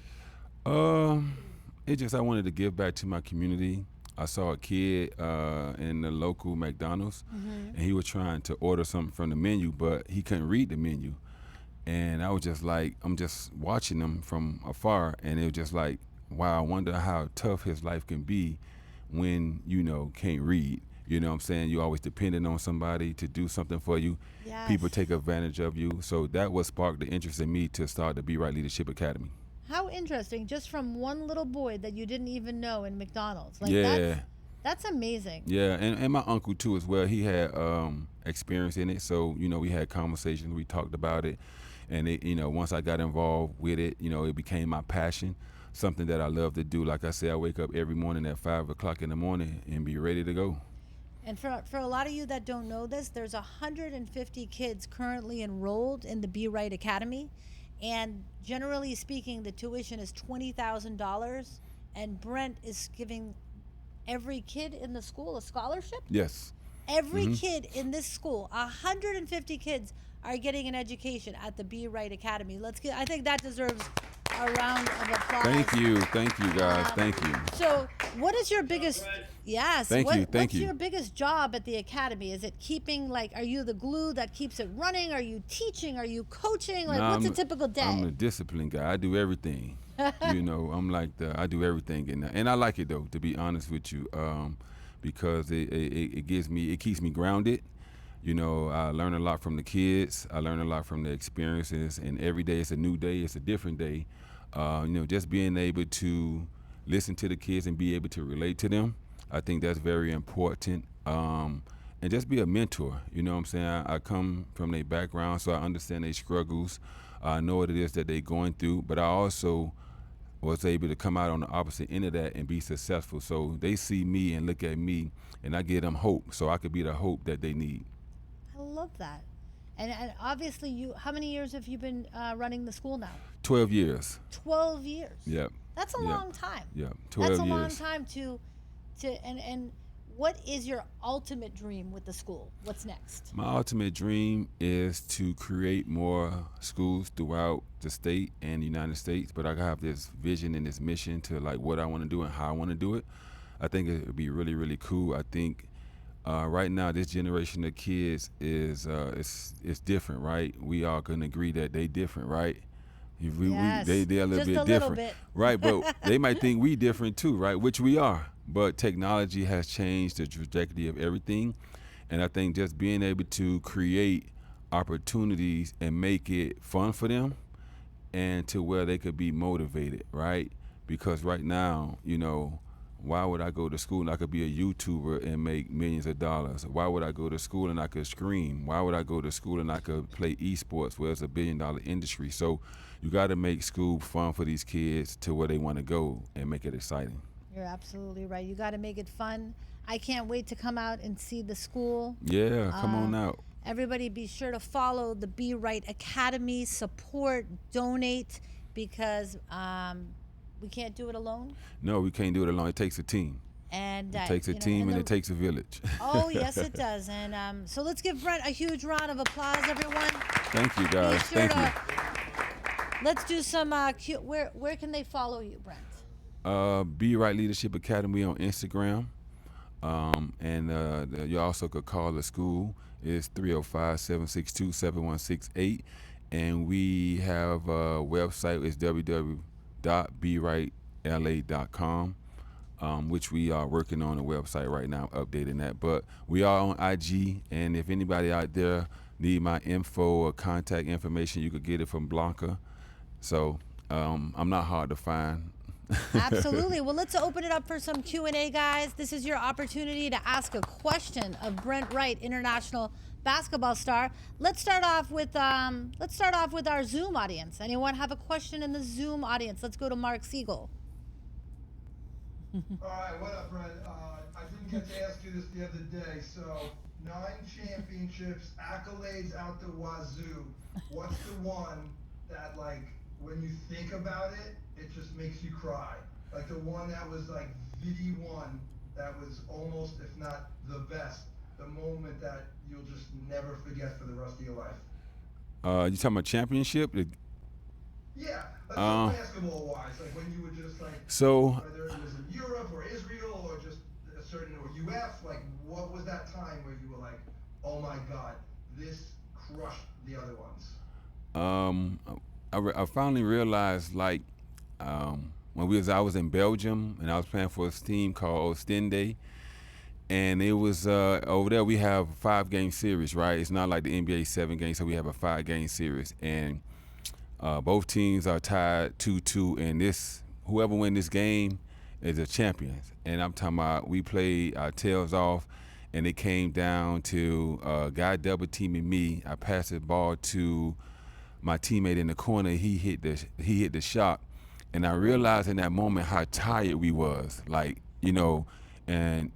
Speaker 3: It just I wanted to give back to my community. I saw a kid in the local McDonald's, and he was trying to order something from the menu, but he couldn't read the menu. And I was just like, I'm just watching him from afar, and it was just like, wow, I wonder how tough his life can be when, can't read. You know what I'm saying? You always depending on somebody to do something for you.
Speaker 1: Yes.
Speaker 3: People take advantage of you. So that what sparked the interest in me to start the Be Right Leadership Academy.
Speaker 1: How interesting, just from one little boy that you didn't even know in McDonald's. Like
Speaker 3: Yeah.
Speaker 1: that's amazing.
Speaker 3: Yeah, and my uncle too as well. He had experience in it, so we had conversations. We talked about it, and once I got involved with it, it became my passion, something that I love to do. Like I say, I wake up every morning at 5 o'clock in the morning and be ready to go.
Speaker 1: And for a lot of you that don't know this, there's 150 kids currently enrolled in the Be Right Academy, and generally speaking, the tuition is $20,000, and Brent is giving every kid in the school a scholarship.
Speaker 3: Yes.
Speaker 1: Every kid in this school, 150 kids, are getting an education at the Be Right Academy. I think that deserves a round of applause.
Speaker 3: Thank you guys. Thank you.
Speaker 1: So, what is your biggest? Yes.
Speaker 3: Thank you.
Speaker 1: What's your biggest job at the academy? Is it keeping are you the glue that keeps it running? Are you teaching? Are you coaching? What's a typical day?
Speaker 3: I'm a disciplined guy. I do everything. I'm like I do everything, and I like it though. To be honest with you, because it keeps me grounded. I learn a lot from the kids. I learn a lot from the experiences, and every day it's a new day. It's a different day. Just being able to listen to the kids and be able to relate to them, I think that's very important. And just be a mentor. You know what I'm saying? I come from their background, so I understand their struggles. I know what it is that they're going through, but I also was able to come out on the opposite end of that and be successful. So they see me and look at me, and I give them hope, so I could be the hope that they need.
Speaker 1: I love that. And obviously, how many years have you been running the school now?
Speaker 3: 12 years.
Speaker 1: 12 years.
Speaker 3: Yep.
Speaker 1: That's a long time.
Speaker 3: Yep. 12 years.
Speaker 1: That's a long time and what is your ultimate dream with the school? What's next?
Speaker 3: My ultimate dream is to create more schools throughout the state and the United States, but I have this vision and this mission to what I want to do and how I want to do it. I think it would be really, really cool. I think right now this generation of kids is it's different, right? We all can agree that they different, right?
Speaker 1: Yes.
Speaker 3: They're a little
Speaker 1: Just
Speaker 3: bit
Speaker 1: a
Speaker 3: different,
Speaker 1: little bit.
Speaker 3: right? But they might think we different too, right? Which we are. But technology has changed the trajectory of everything, and I think just being able to create opportunities and make it fun for them, and to where they could be motivated, right? Because right now, why would I go to school and I could be a YouTuber and make millions of dollars? Why would I go to school and I could scream? Why would I go to school and I could play esports where it's $1 billion industry? So you got to make school fun for these kids to where they want to go and make it exciting.
Speaker 1: You're absolutely right. You got to make it fun. I can't wait to come out and see the school.
Speaker 3: Yeah, come on out.
Speaker 1: Everybody be sure to follow the Be Right Academy, support, donate, because we can't do it alone.
Speaker 3: No, we can't do it alone. It takes a team.
Speaker 1: And
Speaker 3: it takes a team and it takes a village.
Speaker 1: Oh, yes, it does. And so let's give Brent a huge round of applause, everyone.
Speaker 3: Thank you, guys. Thank you.
Speaker 1: Let's do some where can they follow you, Brent?
Speaker 3: Be Right Leadership Academy on Instagram. And you also could call the school. It's 305-762-7168. And we have a website. It's www.berightla.com, which we are working on a website right now, updating that. But we are on IG, and if anybody out there need my info or contact information, you could get it from Blanca. So I'm not hard to find.
Speaker 1: Absolutely. Well, let's open it up for some Q&A, guys. This is your opportunity to ask a question of Brent Wright, international basketball star. Let's start off with our Zoom audience. Anyone have a question in the Zoom audience? Let's go to Mark Siegel.
Speaker 9: All right, what up, Brent? I didn't get to ask you this the other day. So, 9 championships, accolades out the wazoo. What's the one that, like, when you think about it, it just makes you cry? Like the one that was like the one that was almost, if not the best, the moment that you'll just never forget for the rest of your life.
Speaker 3: You talking about championship?
Speaker 9: Yeah, like
Speaker 3: Uh,
Speaker 9: just basketball wise, like when you were just like,
Speaker 3: so
Speaker 9: whether it was in Europe or Israel or just a certain or UF, like what was that time where you were like, oh my God, this crushed the other ones?
Speaker 3: um, I finally realized like when I was in Belgium and I was playing for a team called Ostende, and it was over there we have a 5 game series, right? It's not like the NBA 7 games, so we have a 5 game series, and both teams are tied 2-2, and this whoever win this game is a champion. And I'm talking about we played our tails off, and it came down to guy double teaming me. I passed the ball to my teammate in the corner. He hit the shot, and I realized in that moment how tired we was. Like and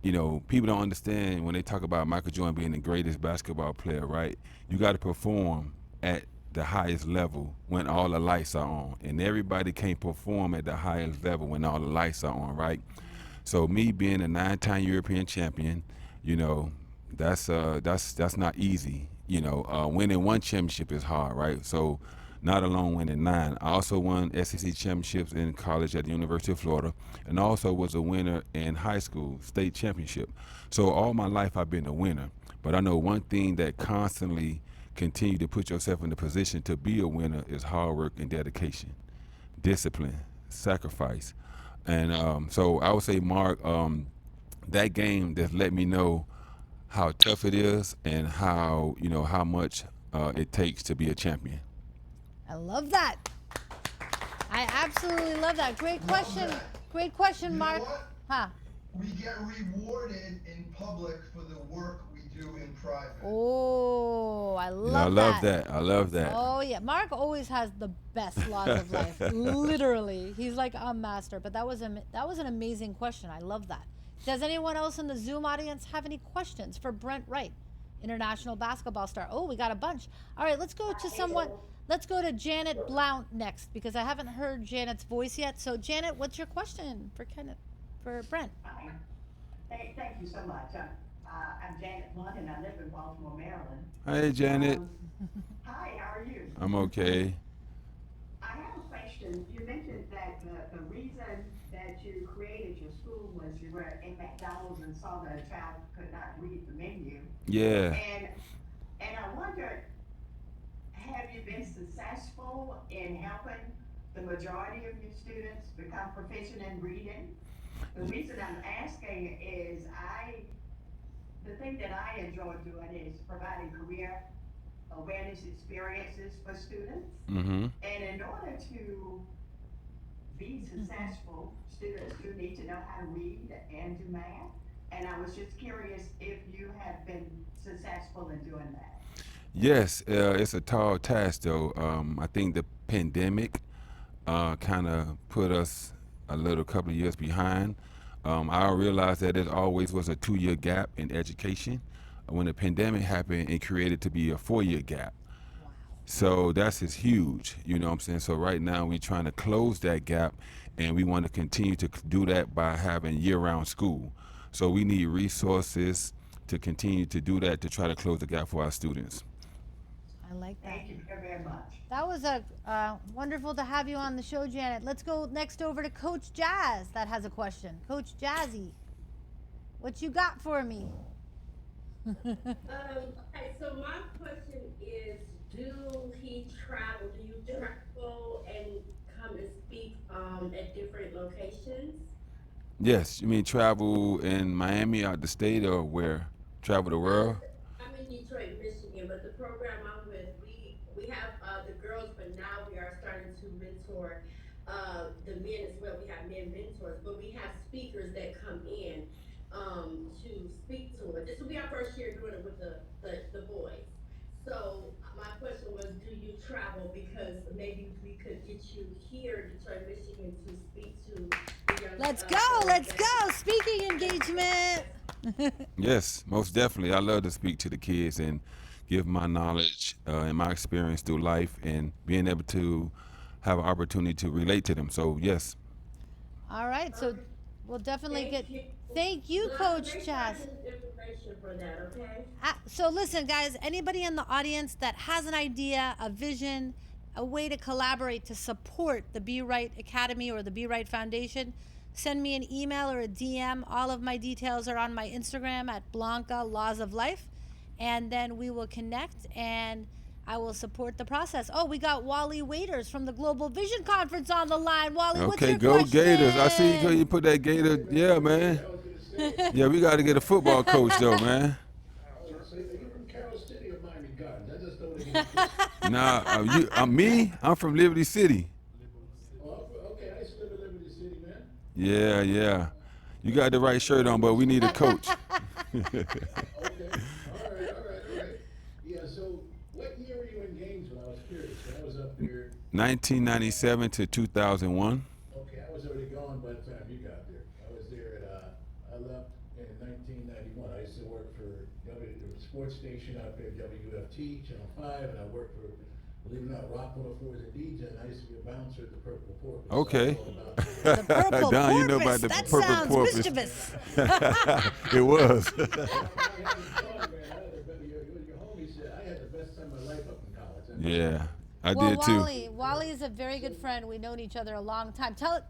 Speaker 3: people don't understand when they talk about Michael Jordan being the greatest basketball player, right? You got to perform at the highest level when all the lights are on, and everybody can't perform at the highest level when all the lights are on, right? So me being a 9-time European champion, you know, that's not easy. Winning one championship is hard, right? So not alone winning 9. I also won SEC championships in college at the University of Florida, and also was a winner in high school state championship. So all my life I've been a winner. But I know one thing that constantly continue to put yourself in the position to be a winner is hard work and dedication, discipline, sacrifice. And so I would say, Mark, that game just let me know how tough it is and how much it takes to be a champion.
Speaker 1: I love that. I absolutely love that. Great question.
Speaker 9: that.
Speaker 1: Great question,
Speaker 9: You know
Speaker 1: Mark.
Speaker 9: what?
Speaker 1: Huh.
Speaker 9: We get rewarded in public for the work we do in private.
Speaker 1: Oh, I
Speaker 3: I
Speaker 1: love
Speaker 3: love
Speaker 1: that.
Speaker 3: that. I love that.
Speaker 1: Oh yeah, Mark always has the best laws of life. Literally, he's like a master. But that was an amazing question. I love that. Does anyone else in the Zoom audience have any questions for Brent Wright, international basketball star? Oh, we got a bunch. All right, let's go to someone. Let's go to Janet Blount next because I haven't heard Janet's voice yet. So Janet, what's your question for Brent?
Speaker 10: Hi. Thank you so much. I'm Janet Blunt, and I live in Baltimore, Maryland.
Speaker 3: Hey, Janet.
Speaker 10: Um, Hi, how are you?
Speaker 3: I'm okay.
Speaker 10: I have a question. You mentioned that the reason that you created your school was you were in McDonald's and saw that a child could not read the menu.
Speaker 3: Yeah.
Speaker 10: And I wondered, have you been successful in helping the majority of your students become proficient in reading? The reason I'm asking is the thing that I enjoy doing is providing career awareness experiences for students.
Speaker 3: Mm-hmm.
Speaker 10: And in order to be successful, students do need to know how to read and do math. And I was just curious if you have been successful in doing that.
Speaker 3: Yes, it's a tall task though. I think the pandemic kind of put us a little couple of years behind. I realized that there always was a 2-year gap in education. When the pandemic happened, it created to be a 4-year gap. So that's just huge, you know what I'm saying? So right now we're trying to close that gap, and we want to continue to do that by having year-round school. So we need resources to continue to do that to try to close the gap for our students.
Speaker 1: I like that.
Speaker 10: Thank you very much.
Speaker 1: That was a wonderful to have you on the show, Janet. Let's go next over to Coach Jazz that has a question. Coach Jazzy, what you got for me?
Speaker 6: Okay, so my question is, do you travel and come and speak at different locations?
Speaker 3: Yes, you mean travel in Miami, out the state, or where? Travel the world?
Speaker 6: I'm in Detroit, Michigan, but the program I'm with, we have the girls, but now we are starting to mentor the men as well. We have men mentors, but we have speakers that come in to speak to us. This will be our first year doing it with the boys. So my question was, do you travel? Because maybe we could get you here in Detroit, Michigan, to speak to the young
Speaker 1: Let's go.
Speaker 6: fellas
Speaker 1: Let's
Speaker 6: that
Speaker 1: go. Speaking engagement.
Speaker 3: Yes, most definitely. I love to speak to the kids and give my knowledge and my experience through life and being able to have an opportunity to relate to them. So yes.
Speaker 1: All right. So
Speaker 6: okay.
Speaker 1: we'll definitely
Speaker 6: Thank
Speaker 1: get.
Speaker 6: you.
Speaker 1: Thank you,
Speaker 6: Well,
Speaker 1: Coach
Speaker 6: make sure I
Speaker 1: Chaz.
Speaker 6: get his information for that, okay?
Speaker 1: So listen, guys. Anybody in the audience that has an idea, a vision, a way to collaborate to support the Be Right Academy or the Be Right Foundation, send me an email or a DM. All of my details are on my Instagram at Blanca Laws of Life, and then we will connect and I will support the process. Oh, we got Wally Waiters from the Global Vision Conference on the line. Wally, what's
Speaker 3: Okay,
Speaker 1: your
Speaker 3: go Gators. I see you
Speaker 1: question?
Speaker 3: put that Gator. Yeah, man. Yeah, we got to get a football coach though, man.
Speaker 11: So you're from Carroll City or Miami Gardens? I just don't want to get it twisted.
Speaker 3: Nah, I'm from Liberty City.
Speaker 11: Oh, okay, I used to live in Liberty City, man.
Speaker 3: Yeah, yeah. You got the right shirt on, but we need a coach.
Speaker 11: Okay, all right. Yeah, so what year were you in Gainesville? I was curious. I was up there.
Speaker 3: 1997 to 2001.
Speaker 11: Okay, I was already gone by the time you got there. I was there I left in 1991. I used to work for the sports station out there, WFT, Channel 5, and I worked for, believe it or not, Rock 104 as a DJ, and I used to be a bouncer at the Purple Porpoise.
Speaker 3: Okay.
Speaker 1: The purple
Speaker 3: Don,
Speaker 1: porpoise.
Speaker 3: you know about the
Speaker 1: That
Speaker 3: purple
Speaker 1: sounds
Speaker 3: porpoise.
Speaker 1: mischievous.
Speaker 3: It was.
Speaker 11: Your homie said I had the best time of my life up in college.
Speaker 3: Yeah, I
Speaker 1: Well,
Speaker 3: did too.
Speaker 1: Wally is a very good friend. We've known each other a long time. Tell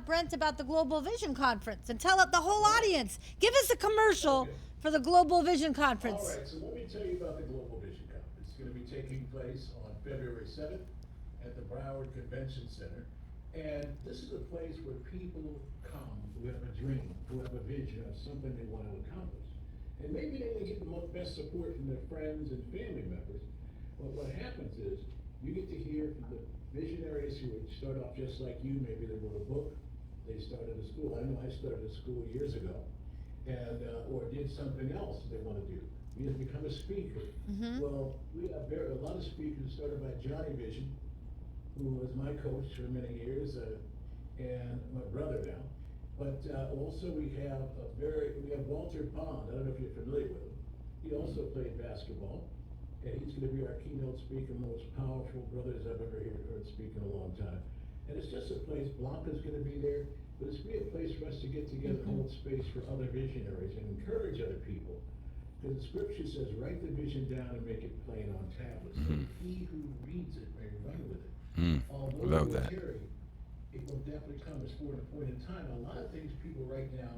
Speaker 1: Brent about the Global Vision Conference and tell the whole audience. Give us a commercial for the Global Vision Conference.
Speaker 11: All right, so let me tell you about the Global Vision Conference. It's going to be taking place on February 7th at the Broward Convention Center. And this is a place where people come who have a dream, who have a vision of something they want to accomplish. And maybe they will get the best support from their friends and family members. But what happens is you get to hear from the visionaries who would start off just like you. Maybe they wrote a book, they started a school. I know I started a school years ago, and or did something else they want to do. You have become a speaker. Well, we have a lot of speakers started by Johnny Vision, who was my coach for many years, and my brother now. But also we have Walter Pond. I don't know if you're familiar with him. He also played basketball, and he's going to be our keynote speaker, most powerful brothers I've ever heard speak in a long time. And it's just a place. Blanca's going to be there, but it's going to be a place for us to get together and hold space for other visionaries and encourage other people. Because the scripture says, write the vision down and make it plain on tablets. So he who reads it may run with it. Although
Speaker 3: Love
Speaker 11: it will
Speaker 3: that.
Speaker 11: tarry, it will definitely come as for an appointed time. A lot of things people write down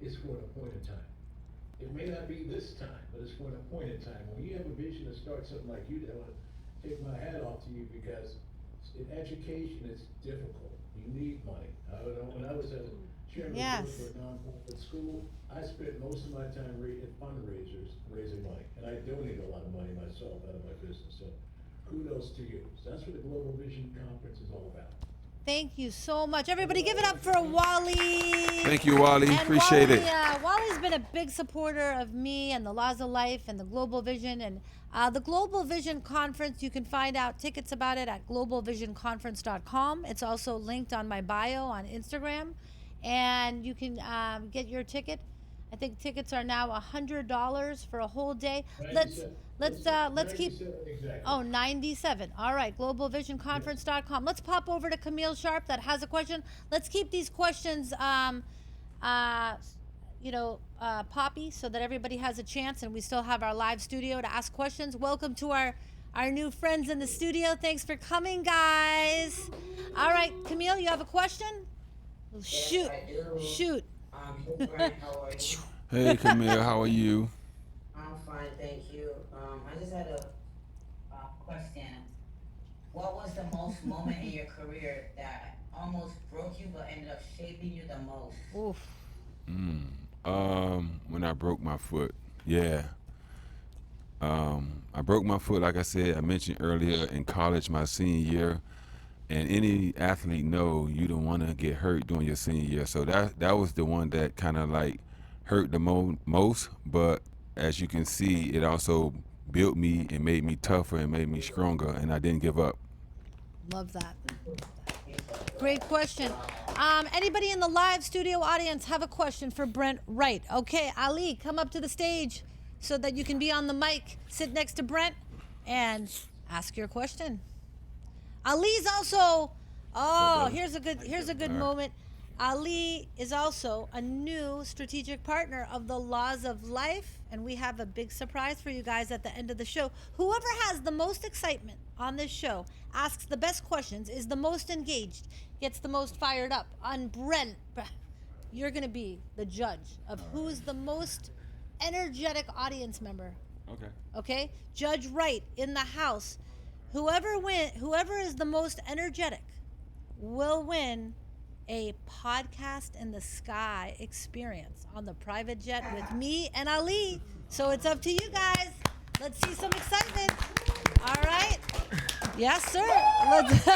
Speaker 11: is for an appointed time. It may not be this time, but it's for an appointed time. When you have a vision to start something like you did, I want to take my hat off to you because in education it's difficult. You need money. When I was a chairman
Speaker 1: Yes.
Speaker 11: for a nonprofit school, I spent most of my time in fundraisers raising money, and I donated a lot of money myself out of my business. So kudos to you. So that's what the Global Vision Conference is all about.
Speaker 1: Thank you so much. Everybody give it up for Wally.
Speaker 3: Thank you, Wally.
Speaker 1: And
Speaker 3: Appreciate
Speaker 1: Wally,
Speaker 3: it.
Speaker 1: Wally's been a big supporter of me and the Laws of Life and the Global Vision. And the Global Vision Conference, you can find out tickets about it at globalvisionconference.com. It's also linked on my bio on Instagram. And you can get your ticket. I think tickets are now $100 for a whole day. Let's keep.
Speaker 11: 97 exactly.
Speaker 1: Oh, 97. All right, globalvisionconference.com. Let's pop over to Camille Sharp that has a question. Let's keep these questions, poppy, so that everybody has a chance and we still have our live studio to ask questions. Welcome to our new friends in the studio. Thanks for coming, guys. All right, Camille, you have a question? Shoot.
Speaker 12: I do.
Speaker 1: Shoot.
Speaker 12: Hey, Brent, how are you?
Speaker 3: Hey, Camille, how are you?
Speaker 12: I'm fine, thank you. I just had a question. What was the most moment in your career that almost broke you but ended up shaping you the most?
Speaker 1: Oof.
Speaker 3: When I broke my foot. Yeah. I broke my foot, like I said, I mentioned earlier, in college, my senior year. And any athlete know you don't want to get hurt during your senior year. So that was the one that kind of like hurt the most. But as you can see, it also built me and made me tougher and made me stronger. And I didn't give up.
Speaker 1: Love that. Great question. Anybody in the live studio audience have a question for Brent Wright? Okay, Ali, come up to the stage so that you can be on the mic. Sit next to Brent and ask your question. Ali's also. Oh, here's a good moment. Ali is also a new strategic partner of the Laws of Life, and we have a big surprise for you guys at the end of the show. Whoever has the most excitement on this show, asks the best questions, is the most engaged, gets the most fired up. On Brent, you're gonna be the judge of who's the most energetic audience member.
Speaker 3: Okay.
Speaker 1: Okay, Judge Wright in the house. Whoever is the most energetic will win a podcast in the sky experience on the private jet with me and Ali. So it's up to you guys. Let's see some excitement. All right. Yes, sir. Let's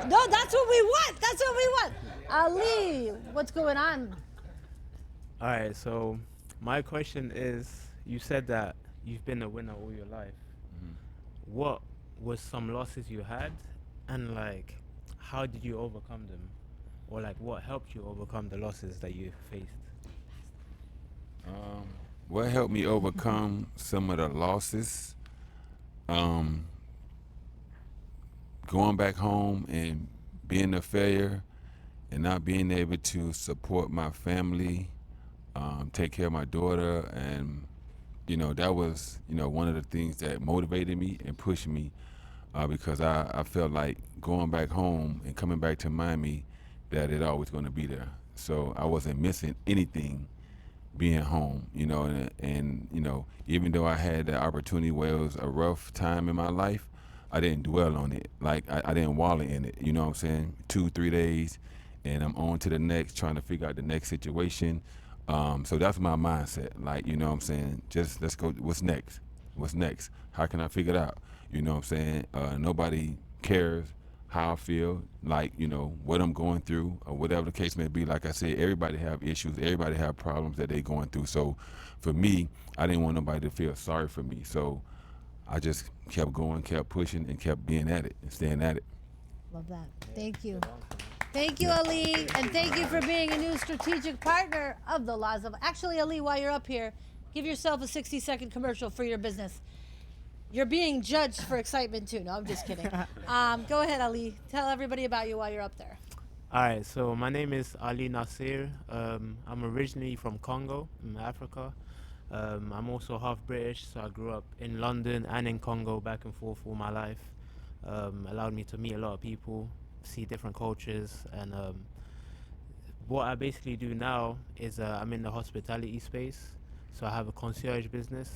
Speaker 1: no, that's what we want. That's what we want. Ali, what's going on?
Speaker 5: All right, so my question is, you said that you've been a winner all your life. What was some losses you had, and like, how did you overcome them? Or like, what helped you overcome the losses that you faced?
Speaker 3: What helped me overcome some of the losses? Going back home and being a failure and not being able to support my family, take care of my daughter, and that was one of the things that motivated me and pushed me, because I felt like going back home and coming back to Miami, that it always going to be there. So I wasn't missing anything being home, and even though I had the opportunity where it was a rough time in my life, I didn't dwell on it. Like I didn't wallow in it. You know what I'm saying? 2-3 days, and I'm on to the next, trying to figure out the next situation. So that's my mindset. Like, you know what I'm saying? Just let's go. What's next? What's next? How can I figure it out? You know what I'm saying? Nobody cares how I feel, like, what I'm going through, or whatever the case may be. Like I said, everybody have issues. Everybody have problems that they going through. So for me, I didn't want nobody to feel sorry for me. So I just kept going, kept pushing, and kept being at it and staying at it.
Speaker 1: Love that. Thank you. Thank you, Ali, and thank you for being a new strategic partner of the Laws of. Actually, Ali, while you're up here, give yourself a 60-second commercial for your business. You're being judged for excitement too. No, I'm just kidding. Go ahead, Ali. Tell everybody about you while you're up there.
Speaker 5: All right, so my name is Ali Nasir. I'm originally from Congo, in Africa. I'm also half British, so I grew up in London and in Congo, back and forth all my life. Allowed me to meet a lot of people, see different cultures, and what I basically do now is I'm in the hospitality space. So I have a concierge business.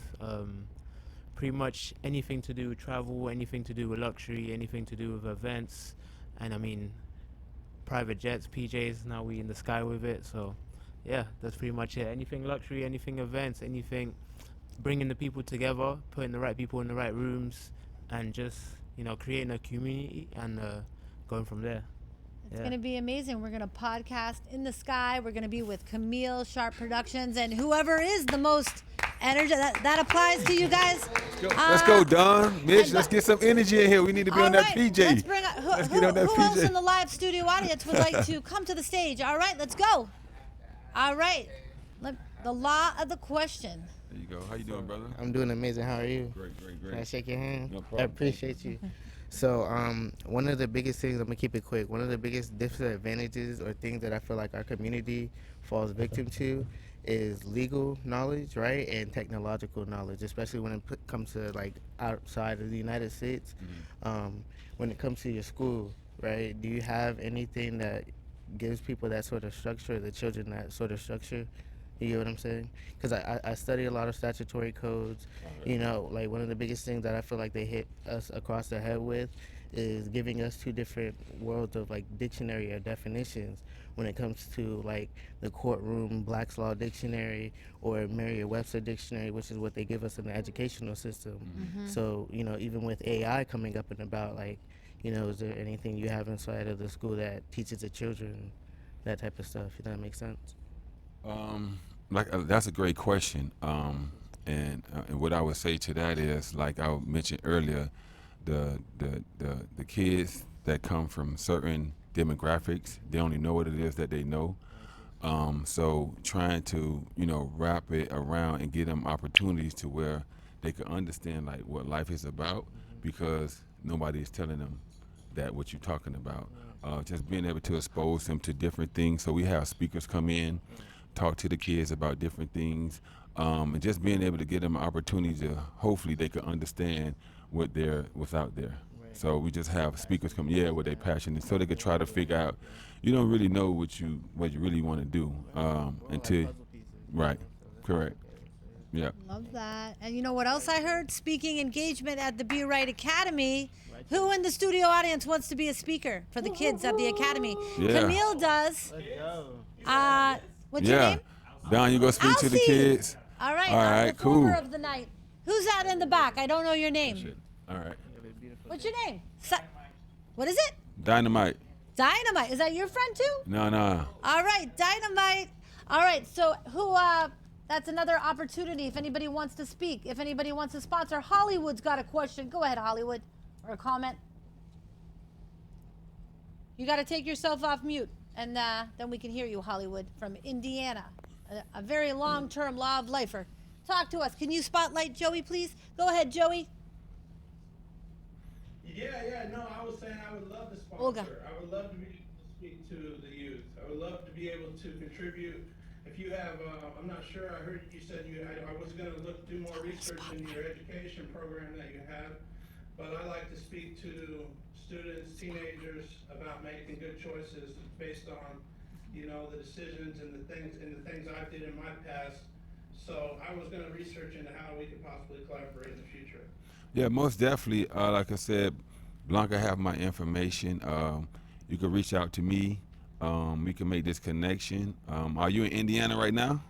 Speaker 5: Pretty much anything to do with travel, anything to do with luxury, anything to do with events, and I mean private jets, PJs. Now we in the sky with it. So yeah, that's pretty much it. Anything luxury, anything events, anything bringing the people together, putting the right people in the right rooms, and just creating a community and going from there.
Speaker 1: It's going to be amazing. We're going to podcast in the sky. We're going to be with Camille Sharp Productions, and whoever is the most energy, that applies to you guys.
Speaker 3: Let's go, Don. Mitch, let's get some energy in here. We need to be on that PJ.
Speaker 1: Let's bring up,
Speaker 3: Let's get on that
Speaker 1: who
Speaker 3: PJ.
Speaker 1: else in the live studio audience would like to come to the stage? All right, let's go. All right. The law of the question.
Speaker 3: There you go. How you doing, brother?
Speaker 13: I'm doing amazing. How are you?
Speaker 3: Great.
Speaker 13: Can I shake your hand?
Speaker 3: No problem.
Speaker 13: I appreciate you. So, one of the biggest things, I'm gonna keep it quick. One of the biggest disadvantages or things that I feel like our community falls victim to is legal knowledge, right, and technological knowledge, especially when it comes to like outside of the United States. When it comes to your school, right? Do you have anything that gives people that sort of structure, the children that sort of structure? You get what I'm saying? Because I study a lot of statutory codes. Like one of the biggest things that I feel like they hit us across the head with is giving us two different worlds of like dictionary or definitions when it comes to like the courtroom Black's Law Dictionary or Merriam-Webster Dictionary, which is what they give us in the educational system. So, even with AI coming up and about, like, Is there anything you have inside of the school that teaches the children that type of stuff? That makes sense.
Speaker 3: That's a great question. And what I would say to that is, like I mentioned earlier, the kids that come from certain demographics, they only know what it is that they know. So trying to wrap it around and give them opportunities to where they can understand like what life is about, because nobody is telling them that what you're talking about. Just being able to expose them to different things. So we have speakers come in, talk to the kids about different things, and just being able to give them an opportunity to hopefully they can understand what's out there. So we just have speakers come, with their passion, so they could try to figure out. You don't really know what you really want to do until, right, correct, yeah.
Speaker 1: Love that. And you know what else I heard? Speaking engagement at the Be Right Academy. Who in the studio audience wants to be a speaker for the kids at the academy?
Speaker 3: Yeah.
Speaker 1: Camille does. What's your
Speaker 3: Yeah,
Speaker 1: name?
Speaker 3: Don, you go speak to the
Speaker 1: Alcee.
Speaker 3: kids.
Speaker 1: All right.
Speaker 3: All right,
Speaker 1: the performer
Speaker 3: cool.
Speaker 1: of the night. Who's that in the back? I don't know your name.
Speaker 3: All right,
Speaker 1: What's your name? What is it?
Speaker 3: Dynamite.
Speaker 1: Dynamite. Is that your friend too?
Speaker 3: No.
Speaker 1: All right, Dynamite. All right, so that's another opportunity if anybody wants to speak, if anybody wants to sponsor. Hollywood's got a question. Go ahead, Hollywood, or a comment. You got to take yourself off mute, and then we can hear you, Hollywood, from Indiana, a very long-term law of lifer. Talk to us. Can you spotlight Joey, please? Go ahead, Joey.
Speaker 14: No, I was saying I would love to sponsor.
Speaker 1: Olga.
Speaker 14: I would love to be able to speak to the youth. I would love to be able to contribute. If you have, I'm not sure, I heard you said I was going to do more research in your education program that you have, but I like to speak to students, teenagers about making good choices based on, the decisions and the things I did in my past. So I was going to research into how we could possibly collaborate in the future.
Speaker 3: Yeah, most definitely. Like I said, Blanca have my information. You can reach out to me. We can make this connection. Are you in Indiana right now?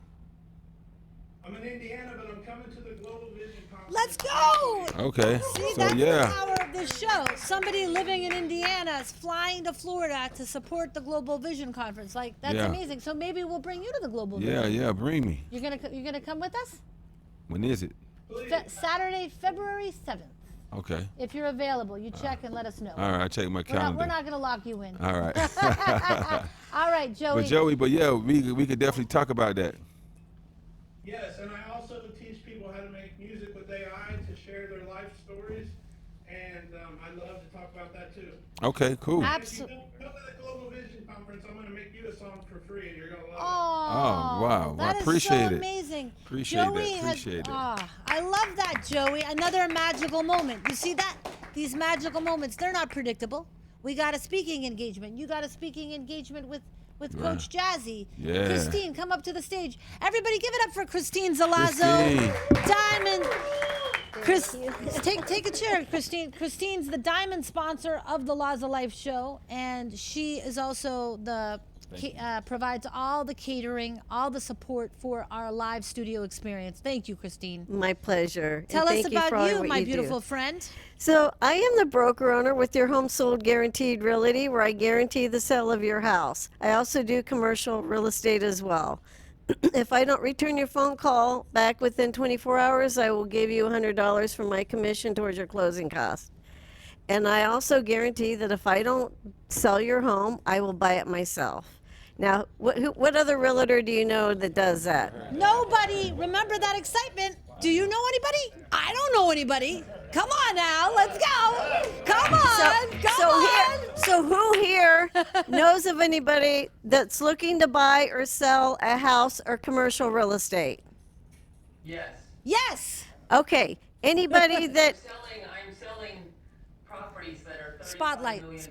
Speaker 14: I'm in Indiana, but I'm coming to the Global Vision Conference.
Speaker 1: Let's go!
Speaker 3: Okay.
Speaker 1: See,
Speaker 3: So
Speaker 1: that's
Speaker 3: yeah.
Speaker 1: the power of this show. Somebody living in Indiana is flying to Florida to support the Global Vision Conference. Like, that's
Speaker 3: Yeah.
Speaker 1: amazing. So maybe we'll bring you to the Global
Speaker 3: Yeah,
Speaker 1: Vision.
Speaker 3: yeah. Bring me.
Speaker 1: You're gonna come with us?
Speaker 3: When is it?
Speaker 1: Saturday, February 7th.
Speaker 3: Okay.
Speaker 1: If you're available, you check and let us know.
Speaker 3: All right. I check my
Speaker 1: We're
Speaker 3: calendar.
Speaker 1: not gonna lock you in.
Speaker 3: All right.
Speaker 1: All right, Joey.
Speaker 3: But yeah, we could definitely talk about that.
Speaker 14: Yes, and I also teach people how to make music with AI to share their life stories, and I'd love to talk about that too.
Speaker 3: Okay, cool.
Speaker 1: Absolutely.
Speaker 14: If you come to the Global Vision Conference, I'm going to make you a song for free, and you're going to love
Speaker 3: Oh, wow.
Speaker 1: That
Speaker 3: I
Speaker 1: is
Speaker 3: appreciate
Speaker 1: so
Speaker 3: it.
Speaker 1: amazing.
Speaker 3: Appreciate
Speaker 1: Joey
Speaker 3: that. Appreciate it.
Speaker 1: I love that, Joey. Another magical moment. You see that? These magical moments, they're not predictable. We got a speaking engagement. You got a speaking engagement with Coach Jazzy.
Speaker 3: Yeah.
Speaker 1: Christine, come up to the stage. Everybody give it up for Christine Zalazzo.
Speaker 3: Christine.
Speaker 1: Diamond. Take a chair, Christine. Christine's the diamond sponsor of the Laws of Life show, and she is also provides all the catering, all the support for our live studio experience. Thank you, Christine.
Speaker 15: My pleasure.
Speaker 1: Tell
Speaker 15: And
Speaker 1: us
Speaker 15: thank you for
Speaker 1: about
Speaker 15: all
Speaker 1: you,
Speaker 15: what
Speaker 1: my
Speaker 15: do.
Speaker 1: beautiful friend.
Speaker 15: So I am the broker owner with your Home Sold Guaranteed Realty, where I guarantee the sale of your house. I also do commercial real estate as well. If I don't return your phone call back within 24 hours, I will give you $100 for my commission towards your closing costs. And I also guarantee that if I don't sell your home, I will buy it myself. Now, what other realtor do you know that does that?
Speaker 1: Nobody. Remember that excitement. Do you know anybody? I don't know anybody. Come on now, let's go. Come on,
Speaker 15: So who here knows of anybody that's looking to buy or sell a house or commercial real estate?
Speaker 8: Yes.
Speaker 1: Yes.
Speaker 15: Okay. Anybody that
Speaker 8: I'm selling properties that are
Speaker 1: Spotlight.
Speaker 8: $35 million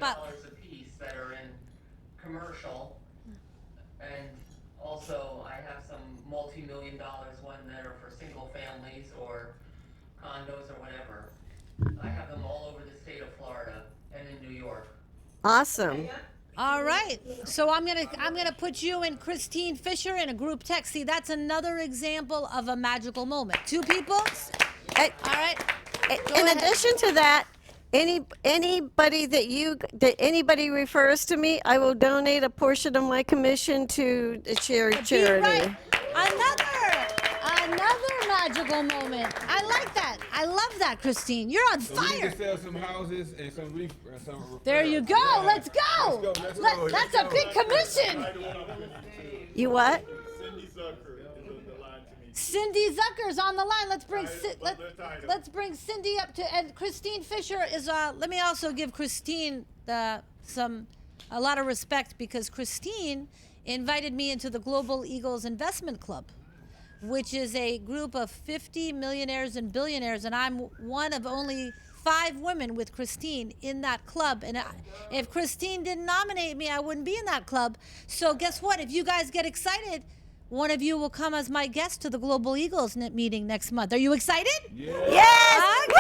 Speaker 8: a piece that are in commercial, and also I have some multi-million dollars one that are for single families or condos or whatever. I have them all over the state of Florida and in New York.
Speaker 15: Awesome.
Speaker 1: All right. So I'm gonna put you and Christine Fisher in a group text. See, that's another example of a magical moment. Two people. All right.
Speaker 15: In addition to that, Anybody that anybody refers to me, I will donate a portion of my commission to a charity.
Speaker 1: Right. Another magical moment. I like that. I love that, Christine. You're on
Speaker 3: So we need
Speaker 1: fire.
Speaker 3: to sell some houses and some
Speaker 1: There you go.
Speaker 3: Yeah.
Speaker 1: Let's go. That's a big commission.
Speaker 15: You what?
Speaker 1: Cindy Zucker's on the line. Let's bring Cindy up to, and Christine Fisher is. Let me also give Christine a lot of respect, because Christine invited me into the Global Eagles Investment Club, which is a group of 50 millionaires and billionaires, and I'm one of only 5 women with Christine in that club. And if Christine didn't nominate me, I wouldn't be in that club. So guess what? If you guys get excited, one of you will come as my guest to the Global Eagles meeting next month. Are you excited?
Speaker 3: Yeah.
Speaker 15: Yes.
Speaker 1: Okay.